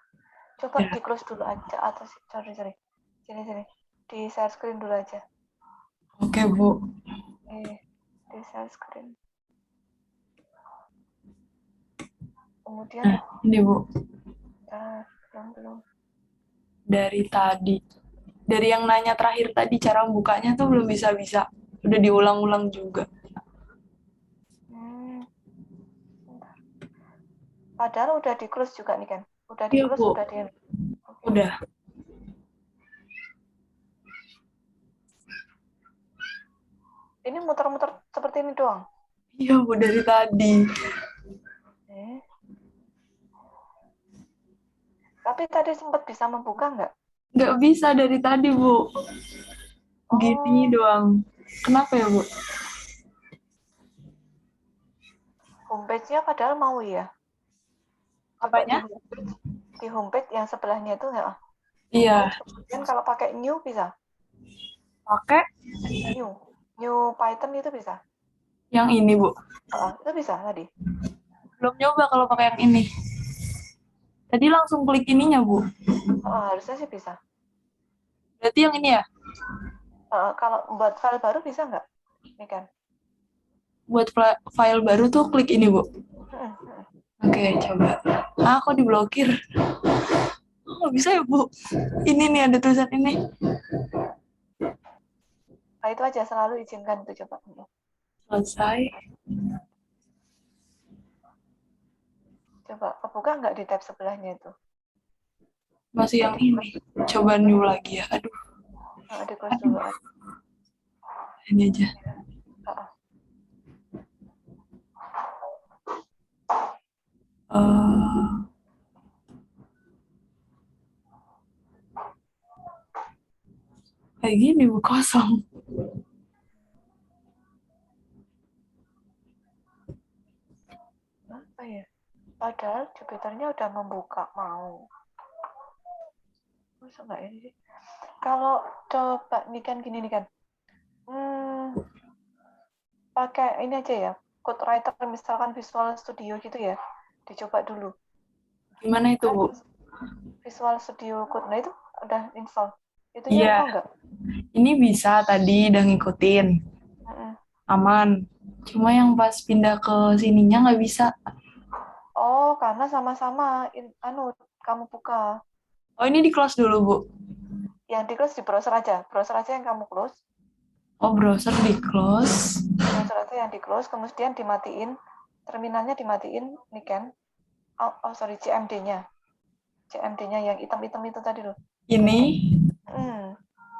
Coba di close dulu aja atau sorry. Sini. Di share screen dulu aja. Oke Bu. Di share screen. Kemudian ini Bu. Belum. Dari tadi. Dari yang nanya terakhir tadi cara bukanya tuh belum bisa-bisa. Udah diulang-ulang juga. Padahal udah di close juga nih kan. Udah di close, Bu. udah di Udah. Ini muter-muter seperti ini doang. Iya Bu, dari tadi. Tapi tadi sempat bisa membuka nggak? Nggak bisa dari tadi Bu. Gini doang. Kenapa ya Bu? Homepage-nya padahal mau ya. Apanya? Di homepage yang sebelahnya itu nggak? Iya, Kemudian kalau pakai new bisa. pakai New Python itu bisa. yang ini, Bu. Itu bisa tadi. Belum nyoba kalau pakai yang ini. Tadi langsung klik ininya, Bu. Harusnya sih bisa. Berarti yang ini ya? Kalau buat file baru bisa nggak? Ini kan. Buat file baru tuh klik ini, Bu. Mm-mm. Oke, coba. Kok diblokir? Nggak bisa ya, Bu? Ini nih, ada tulisan ini. Nah, itu aja, selalu izinkan itu coba. Selesai. Coba kebuka nggak di tab sebelahnya itu? Masih yang ini. Coba new lagi ya. Aduh, Di close dulu. ini aja. Kayak gini, Bu, kosong. Apa ya? Padahal Jupiternya udah membuka mau. Masa nggak ini sih? Kalau coba nih kan gini nih kan. Pakai ini aja ya. Code Writer misalkan Visual Studio gitu ya. Dicoba dulu. Gimana itu, Bu? Visual Studio Code. Nah itu udah install. Iya. Mau nggak? Ini bisa tadi udah ngikutin. Aman. Cuma yang pas pindah ke sininya nggak bisa. Oh, karena sama-sama kamu buka. Oh, ini di close dulu, Bu. Yang di close di browser aja. Browser aja yang kamu close. Oh, browser di close. Browser aja yang di close, kemudian dimatiin. Terminalnya dimatiin, nih kan. Sorry, CMD-nya. CMD-nya yang hitam-hitam itu tadi loh. Ini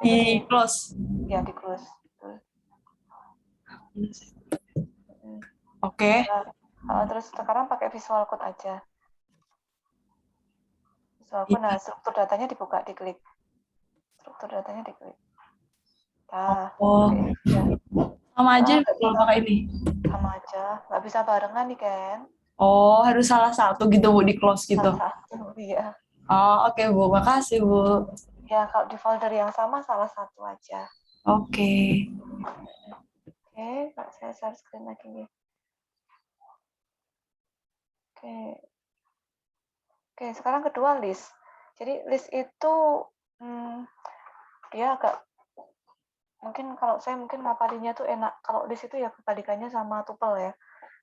Itu di close. Ya, di close. Oke. Terus sekarang pakai Visual Code aja. Visual Code, nah struktur datanya dibuka, diklik. Struktur datanya diklik. Sama aja kalau pakai ini. Sama aja, nggak bisa barengan nih kan. Oh, harus salah satu gitu, Bu, di close gitu. Salah satu, iya. Oh, oke, Bu. Makasih, Bu. Ya, kalau di folder yang sama, salah satu aja. Oke. Oke, saya share screen lagi nih. Oke, sekarang kedua list. Jadi list itu dia agak mungkin kalau saya ngapalinya tuh enak. Kalau list itu ya kebalikannya sama tuple ya.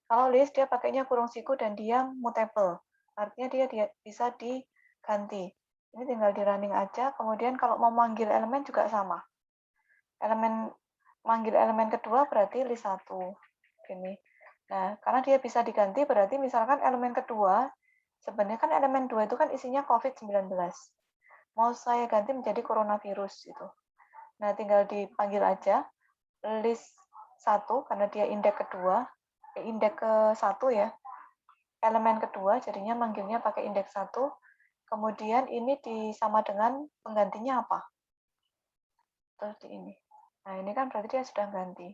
Kalau list dia pakainya kurung siku dan dia mutable. Artinya dia bisa diganti. Ini tinggal di running aja. Kemudian kalau mau manggil elemen juga sama. Manggil elemen kedua berarti list 1. Gini. Nah, karena dia bisa diganti berarti misalkan elemen kedua, sebenarnya kan elemen 2 itu kan isinya COVID-19. Mau saya ganti menjadi coronavirus gitu. Nah, tinggal dipanggil aja list 1 karena dia indeks kedua, indeks ke-1 ya. Elemen kedua jadinya manggilnya pakai indeks 1. Kemudian ini disama dengan penggantinya apa? Terus di ini. Nah, ini kan berarti dia sudah ganti.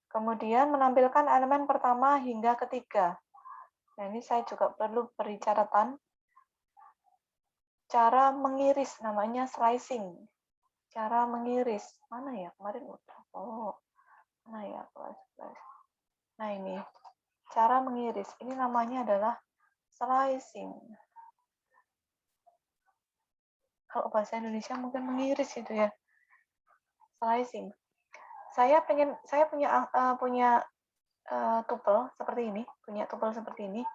Kemudian menampilkan elemen pertama hingga ketiga. Nah, ini saya juga perlu beri catatan. Cara mengiris namanya slicing. Cara mengiris. Mana ya? Kemarin udah. Mana ya? Nah, ini. Cara mengiris. Ini namanya adalah slicing. Kalau bahasa Indonesia mungkin mengiris gitu ya. Slicing. Saya punya tuple seperti ini,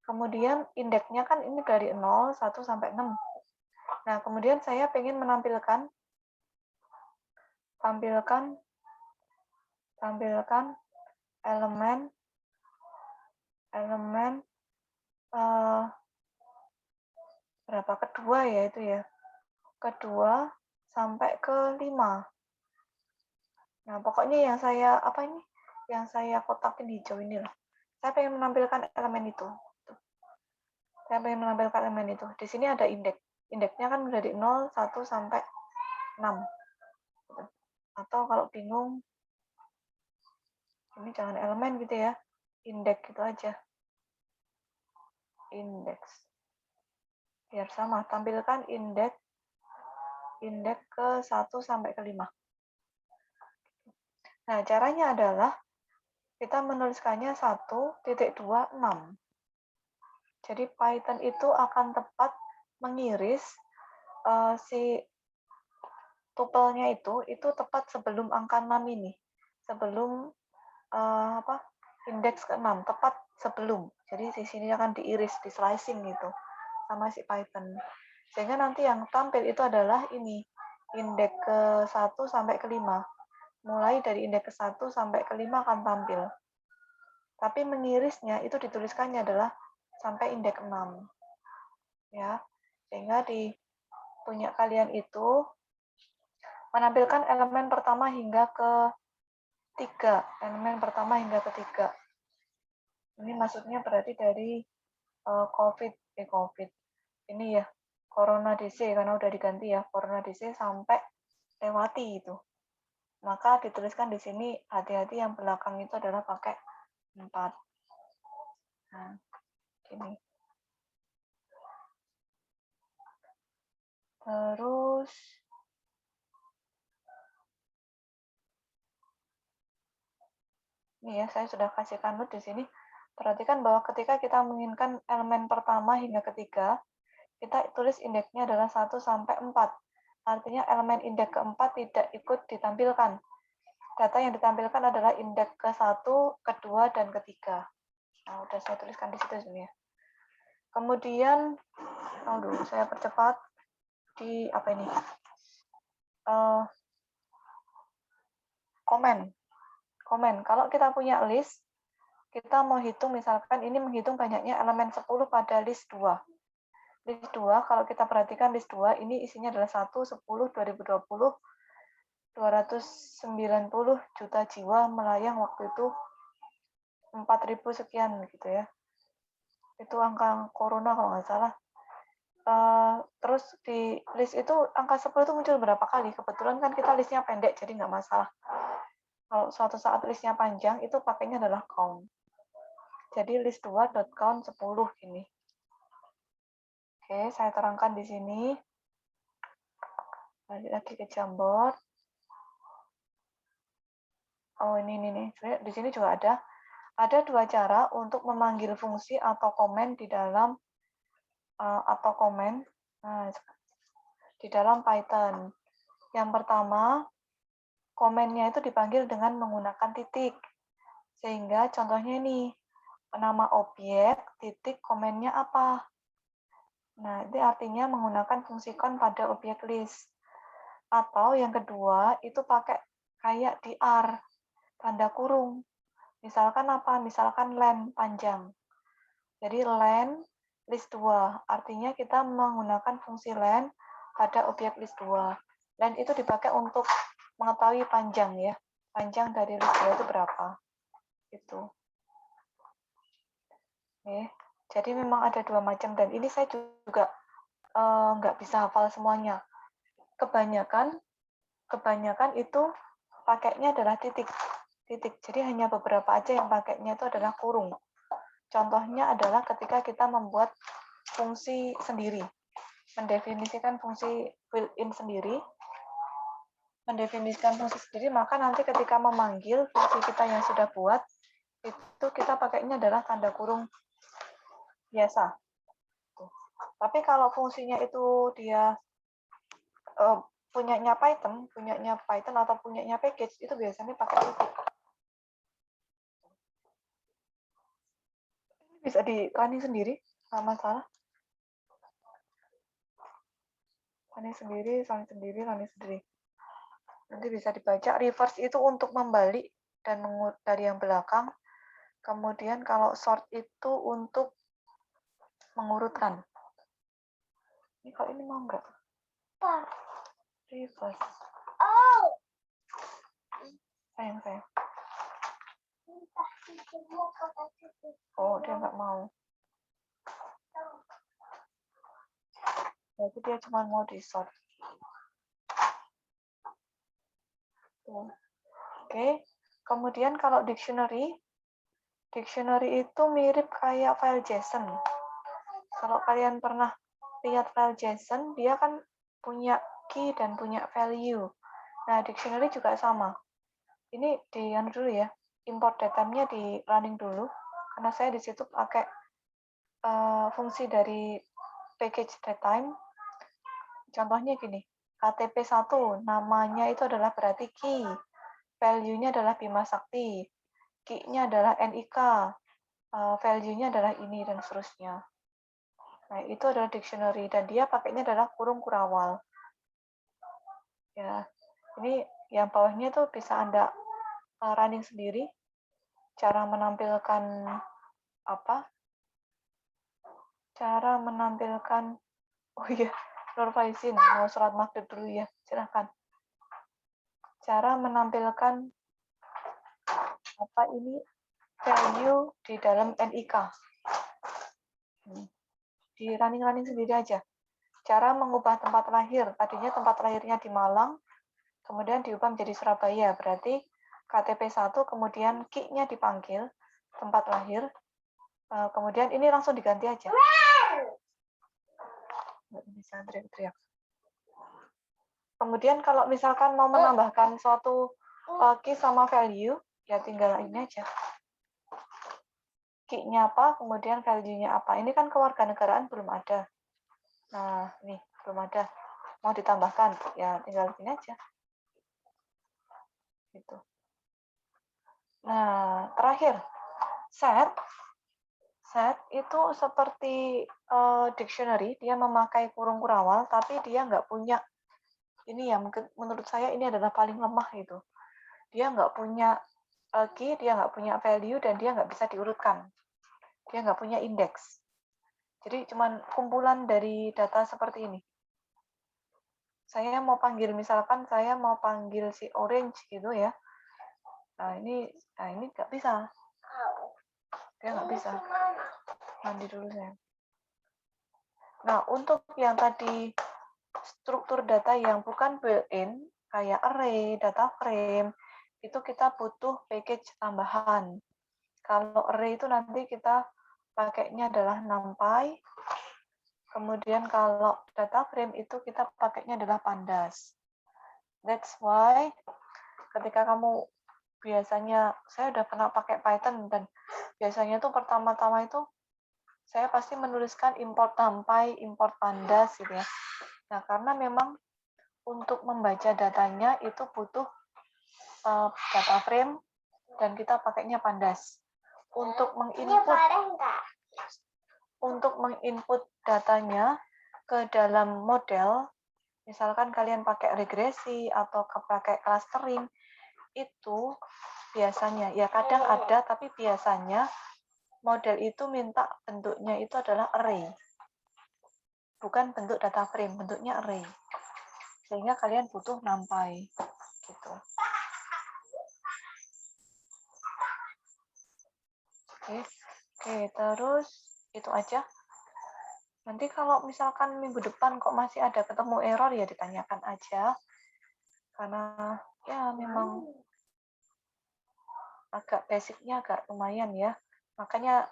Kemudian indeksnya kan ini dari 0, 1 sampai 6. Nah, kemudian saya pengen menampilkan elemen berapa kedua ya itu ya. Kedua sampai ke 5. Nah, pokoknya yang saya kotakin hijau ini loh. Saya pengen menampilkan elemen itu. Di sini ada indeks. Indeksnya kan dari 0, 1 sampai 6. Atau kalau bingung, ini jangan elemen gitu ya. Indeks gitu aja. Indeks. Biar sama, tampilkan indeks ke 1 sampai ke 5. Nah, caranya adalah kita menuliskannya 1.26. Jadi Python itu akan tepat mengiris si tupelnya itu tepat sebelum angka 6 ini. Sebelum indeks ke-6, tepat sebelum. Jadi di sini akan diiris, di slicing gitu sama si Python. Sehingga nanti yang tampil itu adalah ini, indeks ke-1 sampai ke-5. Mulai dari indeks ke-1 sampai ke-5 akan tampil. Tapi mengirisnya itu dituliskannya adalah sampai indeks 6. Ya. Sehingga di punya kalian itu menampilkan elemen pertama hingga ke-3. Elemen pertama hingga ke-3. Ini maksudnya berarti dari COVID. Ini ya, Corona DC, karena udah diganti ya, Corona DC sampai lewati itu. Maka dituliskan di sini, hati-hati yang belakang itu adalah pakai 4. Nah, gini. Terus, ini ya, saya sudah kasihkan note di sini. Perhatikan bahwa ketika kita menginginkan elemen pertama hingga ketiga, kita tulis indeksnya adalah 1 sampai 4. Artinya elemen indeks ke-4 tidak ikut ditampilkan. Data yang ditampilkan adalah indeks ke-1, ke-2, dan ke-3. Nah, udah saya tuliskan di situ sebenarnya. Kemudian, saya percepat di apa ini? Komen. Kalau kita punya list, kita mau hitung misalkan ini menghitung banyaknya elemen 10 pada list 2. List 2, kalau kita perhatikan list 2, ini isinya adalah 1, 10, 2020, 290 juta jiwa melayang waktu itu 4.000 sekian gitu ya. Itu angka corona kalau nggak salah. Terus di list itu angka 10 itu muncul berapa kali? Kebetulan kan kita listnya pendek, jadi nggak masalah. Kalau suatu saat listnya panjang, itu pakainya adalah count. Jadi list 2.count 10 ini. Oke, saya terangkan di sini. Balik lagi ke Jamboard. Oh, ini nih. Di sini juga ada. Ada 2 cara untuk memanggil fungsi atau komen di dalam di dalam Python. Yang pertama, komennya itu dipanggil dengan menggunakan titik. Sehingga contohnya ini, nama objek, titik, komennya apa? Nah, itu artinya menggunakan fungsi count pada objek list. Atau yang kedua, itu pakai kayak dir, tanda kurung. Misalkan apa? Misalkan len panjang. Jadi len list 2. Artinya kita menggunakan fungsi len pada objek list 2. Len itu dipakai untuk mengetahui panjang ya. Panjang dari list 2 itu berapa. Itu. Oke. Jadi memang ada 2 macam dan ini saya juga nggak bisa hafal semuanya. Kebanyakan itu pakainya adalah titik. Jadi hanya beberapa aja yang pakainya itu adalah kurung. Contohnya adalah ketika kita membuat fungsi sendiri, mendefinisikan fungsi built-in sendiri, maka nanti ketika memanggil fungsi kita yang sudah buat, itu kita pakainya adalah tanda kurung biasa. Tapi kalau fungsinya itu dia punyanya Python atau punyanya package, itu biasanya pakai titik. Bisa di running sendiri, nggak masalah. Running sendiri. Nanti bisa dibaca. Reverse itu untuk membalik dan dari yang belakang. Kemudian kalau sort itu untuk mengurutkan. Ini kalau ini mau nggak? Reverse. Sayang. Oh, dia nggak mau. Berarti dia cuma mau di sort. Oke. Kemudian kalau dictionary itu mirip kayak file JSON. Kalau kalian pernah lihat file JSON, dia kan punya key dan punya value. Nah, dictionary juga sama. Ini di dulu ya, import datamnya di running dulu, karena saya di situ pakai fungsi dari package datetime. Contohnya gini, KTP1, namanya itu adalah berarti key, value-nya adalah Bima Sakti, key-nya adalah NIK, value-nya adalah ini, dan seterusnya. Nah, itu adalah dictionary, dan dia pakainya adalah kurung kurawal. Ya, ini yang bawahnya tuh bisa Anda running sendiri, cara menampilkan cara menampilkan, oh iya, Nur Faizin, mau surat maghrib dulu ya, silahkan. Cara menampilkan ini value di dalam NIK. Di running sendiri aja. Cara mengubah tempat lahir, tadinya tempat lahirnya di Malang, kemudian diubah menjadi Surabaya, berarti KTP1, kemudian key-nya dipanggil, tempat lahir, kemudian ini langsung diganti aja. Nggak bisa teriak-teriak. Kemudian kalau misalkan mau menambahkan suatu key sama value, ya tinggal ini aja. Key-nya apa, kemudian value-nya apa. Ini kan kewarganegaraan belum ada. Nah, nih, belum ada. Mau ditambahkan, ya tinggal ini aja. Gitu. Nah, terakhir, set. Set itu seperti dictionary, dia memakai kurung kurawal, tapi dia nggak punya, ini ya menurut saya ini adalah paling lemah itu. Dia nggak punya key, dia nggak punya value, dan dia nggak bisa diurutkan. Dia nggak punya indeks. Jadi cuman kumpulan dari data seperti ini. Saya mau panggil, misalkan saya mau panggil si orange gitu ya. Nah ini nggak bisa. Dia nggak bisa. Mandi dulu saya. Nah, untuk yang tadi struktur data yang bukan built-in, kayak array, data frame, itu kita butuh package tambahan. Kalau array itu nanti kita pakainya adalah NumPy, kemudian kalau data frame itu kita pakainya adalah Pandas. That's why ketika kamu biasanya, saya udah pernah pakai Python, dan biasanya tuh pertama-tama itu saya pasti menuliskan import NumPy, import Pandas gitu ya. Nah, karena memang untuk membaca datanya itu butuh data frame dan kita pakainya Pandas. Untuk menginput datanya ke dalam model, misalkan kalian pakai regresi atau pakai clustering, itu biasanya, ya kadang ada, tapi biasanya model itu minta bentuknya itu adalah array. Bukan bentuk data frame, bentuknya array. Sehingga kalian butuh NumPy. Gitu. Oke, terus itu aja. Nanti kalau misalkan minggu depan kok masih ada ketemu error, ya ditanyakan aja. Karena ya memang agak basicnya agak lumayan ya. Makanya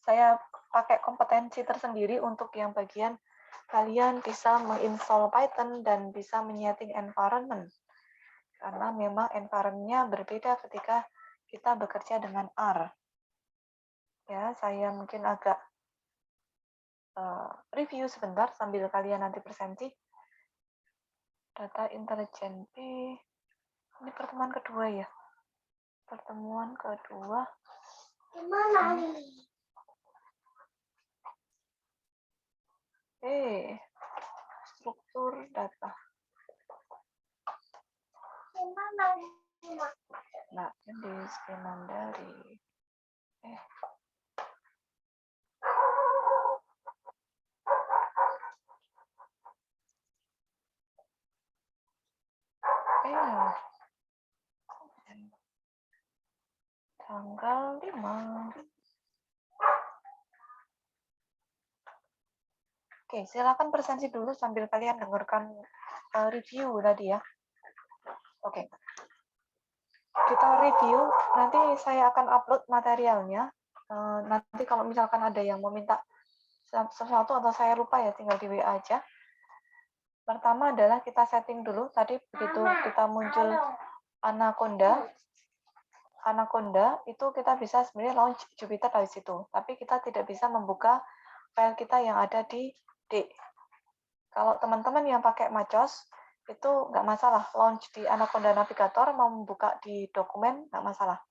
saya pakai kompetensi tersendiri untuk yang bagian kalian bisa menginstall Python dan bisa menyeting environment. Karena memang environment-nya berbeda ketika kita bekerja dengan R. Ya, saya mungkin agak review sebentar sambil kalian nanti presenti. Data intelijen B. Ini pertemuan kedua ya. Pertemuan kedua. Struktur data. Nah, ini skema dari tanggal 5. Oke, silakan presentasi dulu sambil kalian dengarkan review tadi ya. Oke. Kita review, nanti saya akan upload materialnya. Nanti kalau misalkan ada yang mau minta sesuatu atau saya lupa ya, tinggal di WA aja. Pertama adalah kita setting dulu. Tadi begitu kita muncul Anaconda itu kita bisa sebenarnya launch Jupyter dari situ. Tapi kita tidak bisa membuka file kita yang ada di D. Kalau teman-teman yang pakai MacOS, itu nggak masalah. Launch di Anaconda Navigator, mau membuka di dokumen, nggak masalah.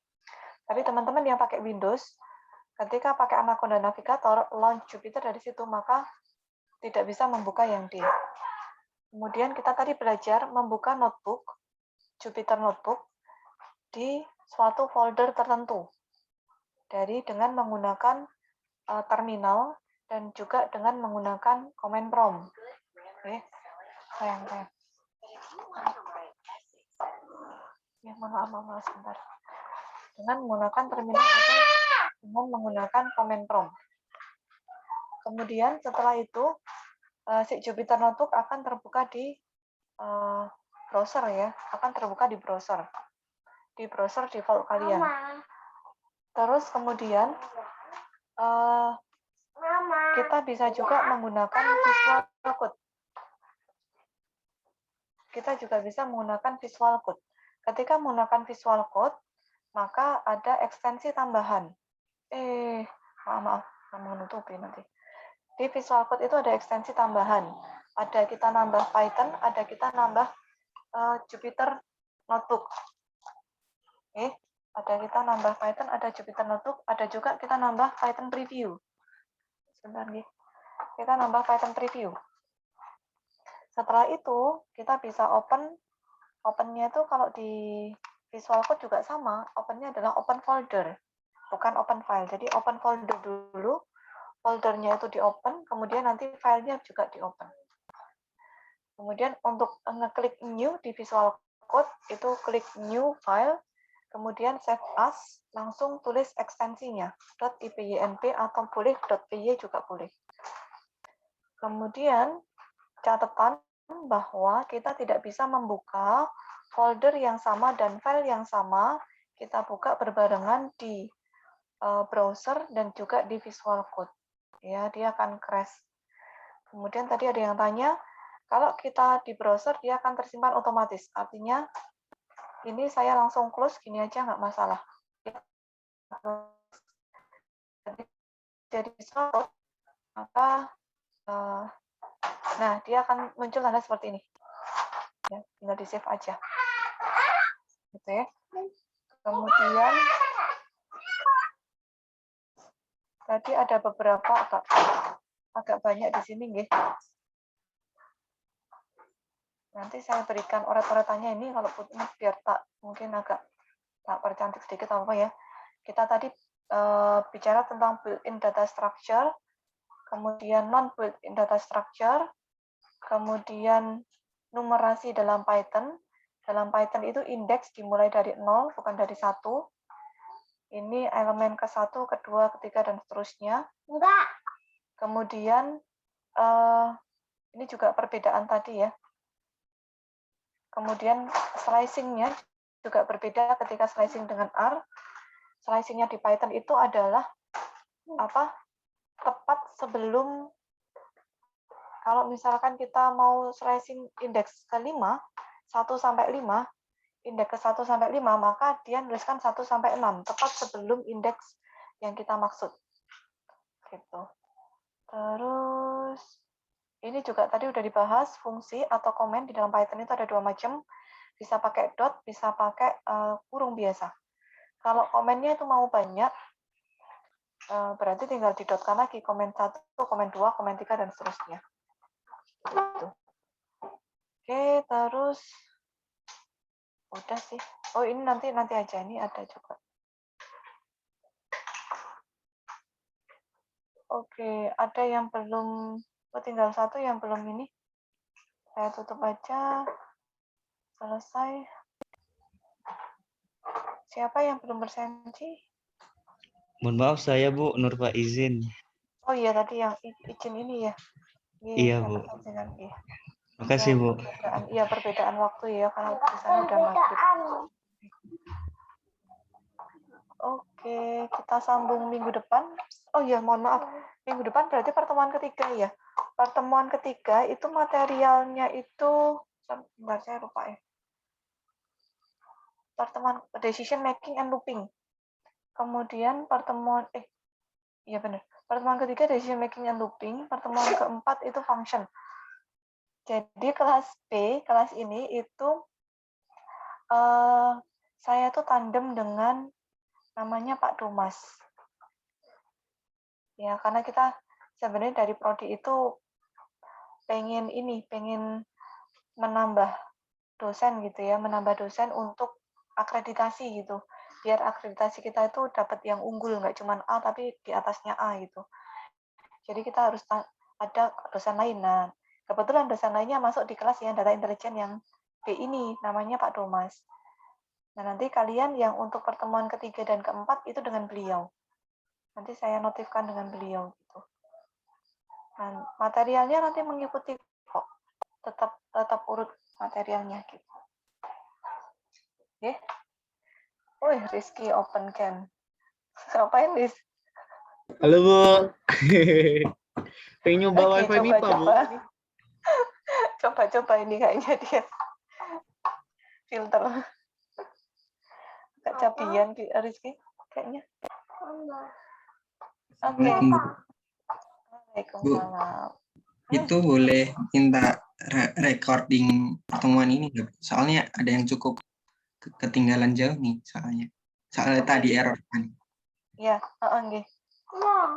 Tapi teman-teman yang pakai Windows, ketika pakai Anaconda Navigator, launch Jupyter dari situ, maka tidak bisa membuka yang D. Kemudian kita tadi belajar membuka notebook, Jupyter Notebook, di suatu folder tertentu. Dengan menggunakan terminal dan juga dengan menggunakan command prompt. Oke, sayang. Ya, mohon maaf sebentar. Dengan menggunakan terminal atau dengan menggunakan command prompt. Kemudian setelah itu si Jupyter Notebook akan terbuka di browser ya, akan terbuka di browser default kalian. Terus kemudian kita bisa juga menggunakan Visual Code. Ketika menggunakan Visual Code, maka ada ekstensi tambahan. Maaf, menutupi nanti. Di Visual Code itu ada ekstensi tambahan. Ada kita nambah Python, ada kita nambah Jupyter Notebook. Ada kita nambah Python, ada Jupyter Notebook, ada juga kita nambah Python Preview. Sebentar, kita nambah Python Preview. Setelah itu, kita bisa open-nya itu kalau di Visual Code juga sama, open-nya adalah open folder, bukan open file. Jadi open folder dulu, foldernya itu di-open, kemudian nanti filenya juga di-open. Kemudian untuk ngeklik new di Visual Code, itu klik new file, kemudian save as, langsung tulis ekstensinya, .ipynp atau boleh .py juga boleh. Kemudian catatan bahwa kita tidak bisa membuka folder yang sama dan file yang sama, kita buka berbarengan di browser dan juga di Visual Code. Ya, dia akan crash. Kemudian tadi ada yang tanya, kalau kita di browser dia akan tersimpan otomatis, artinya ini saya langsung close gini aja nggak masalah. Jadi slot, maka nah dia akan muncul tanda seperti ini. Ya, tinggal di save aja. Gitu ya. Kemudian tadi ada beberapa agak banyak di sini, nggih. Nanti saya berikan oret-oretannya ini kalau ini biar mungkin agak tak percantik sedikit apa ya. Kita tadi bicara tentang built-in data structure, kemudian non-built-in data structure, kemudian numerasi dalam Python. Dalam Python itu indeks dimulai dari 0, bukan dari 1. Ini elemen ke-1, kedua, ketiga, dan seterusnya. Kemudian ini juga perbedaan tadi ya. Kemudian slicing-nya juga berbeda ketika slicing dengan R. Slicing-nya di Python itu adalah tepat sebelum, kalau misalkan kita mau slicing indeks ke-5, 1 sampai 5, indeks ke-1 sampai 5, maka dia nuliskan 1 sampai 6, tepat sebelum indeks yang kita maksud. Gitu. Terus ini juga tadi udah dibahas, fungsi atau komen di dalam Python itu ada 2 macam. Bisa pakai dot, bisa pakai kurung biasa. Kalau komennya itu mau banyak, berarti tinggal didotkan lagi komen 1, komen 2, komen 3, dan seterusnya. Gitu. Oke, terus udah sih. Oh, ini nanti aja, ini ada juga. Oke, ada yang belum, tinggal satu yang belum ini. Saya tutup aja. Selesai. Siapa yang belum bersensi? Mohon maaf saya Bu, Nurfa izin. Oh iya, tadi yang izin ini ya. Iya Bu. Makasih Bu. Iya, perbedaan waktu ya, karena di sana udah maghrib. Oke, kita sambung minggu depan. Oh iya, mohon maaf. Minggu depan berarti pertemuan ketiga ya. Pertemuan ketiga itu materialnya itu, sebentar saya lupa ya. Pertemuan decision making and looping. Kemudian pertemuan, iya benar. Pertemuan ketiga decision making and looping. Pertemuan keempat itu function. Jadi kelas B, kelas ini itu saya tuh tandem dengan namanya Pak Dumas. Ya, karena kita sebenarnya dari prodi itu pengen menambah dosen gitu ya, menambah dosen untuk akreditasi gitu. Biar akreditasi kita itu dapat yang unggul, nggak cuma A tapi di atasnya A gitu. Jadi kita harus ada dosen lain. Nah, kebetulan dosen lainnya masuk di kelas yang data intelijen yang B ini, namanya Pak Thomas. Nah, nanti kalian yang untuk pertemuan ketiga dan keempat itu dengan beliau. Nanti saya notifkan dengan beliau gitu. Nah, materialnya nanti mengikuti kok. Tetap urut materialnya gitu. Oke. Wih, Rizky open cam. Ngapain, Riz? Halo, Bu. Pengen nyoba Oke, wifi MIPA, Bu. Coba ini kayaknya dia filter. Agak cabian Rizky kayaknya. Oke. Waalaikumsalam. Itu boleh minta recording pertemuan ini nggak? Soalnya ada yang cukup ketinggalan jauh nih soalnya. Soalnya tadi error kan. Ya, nggih.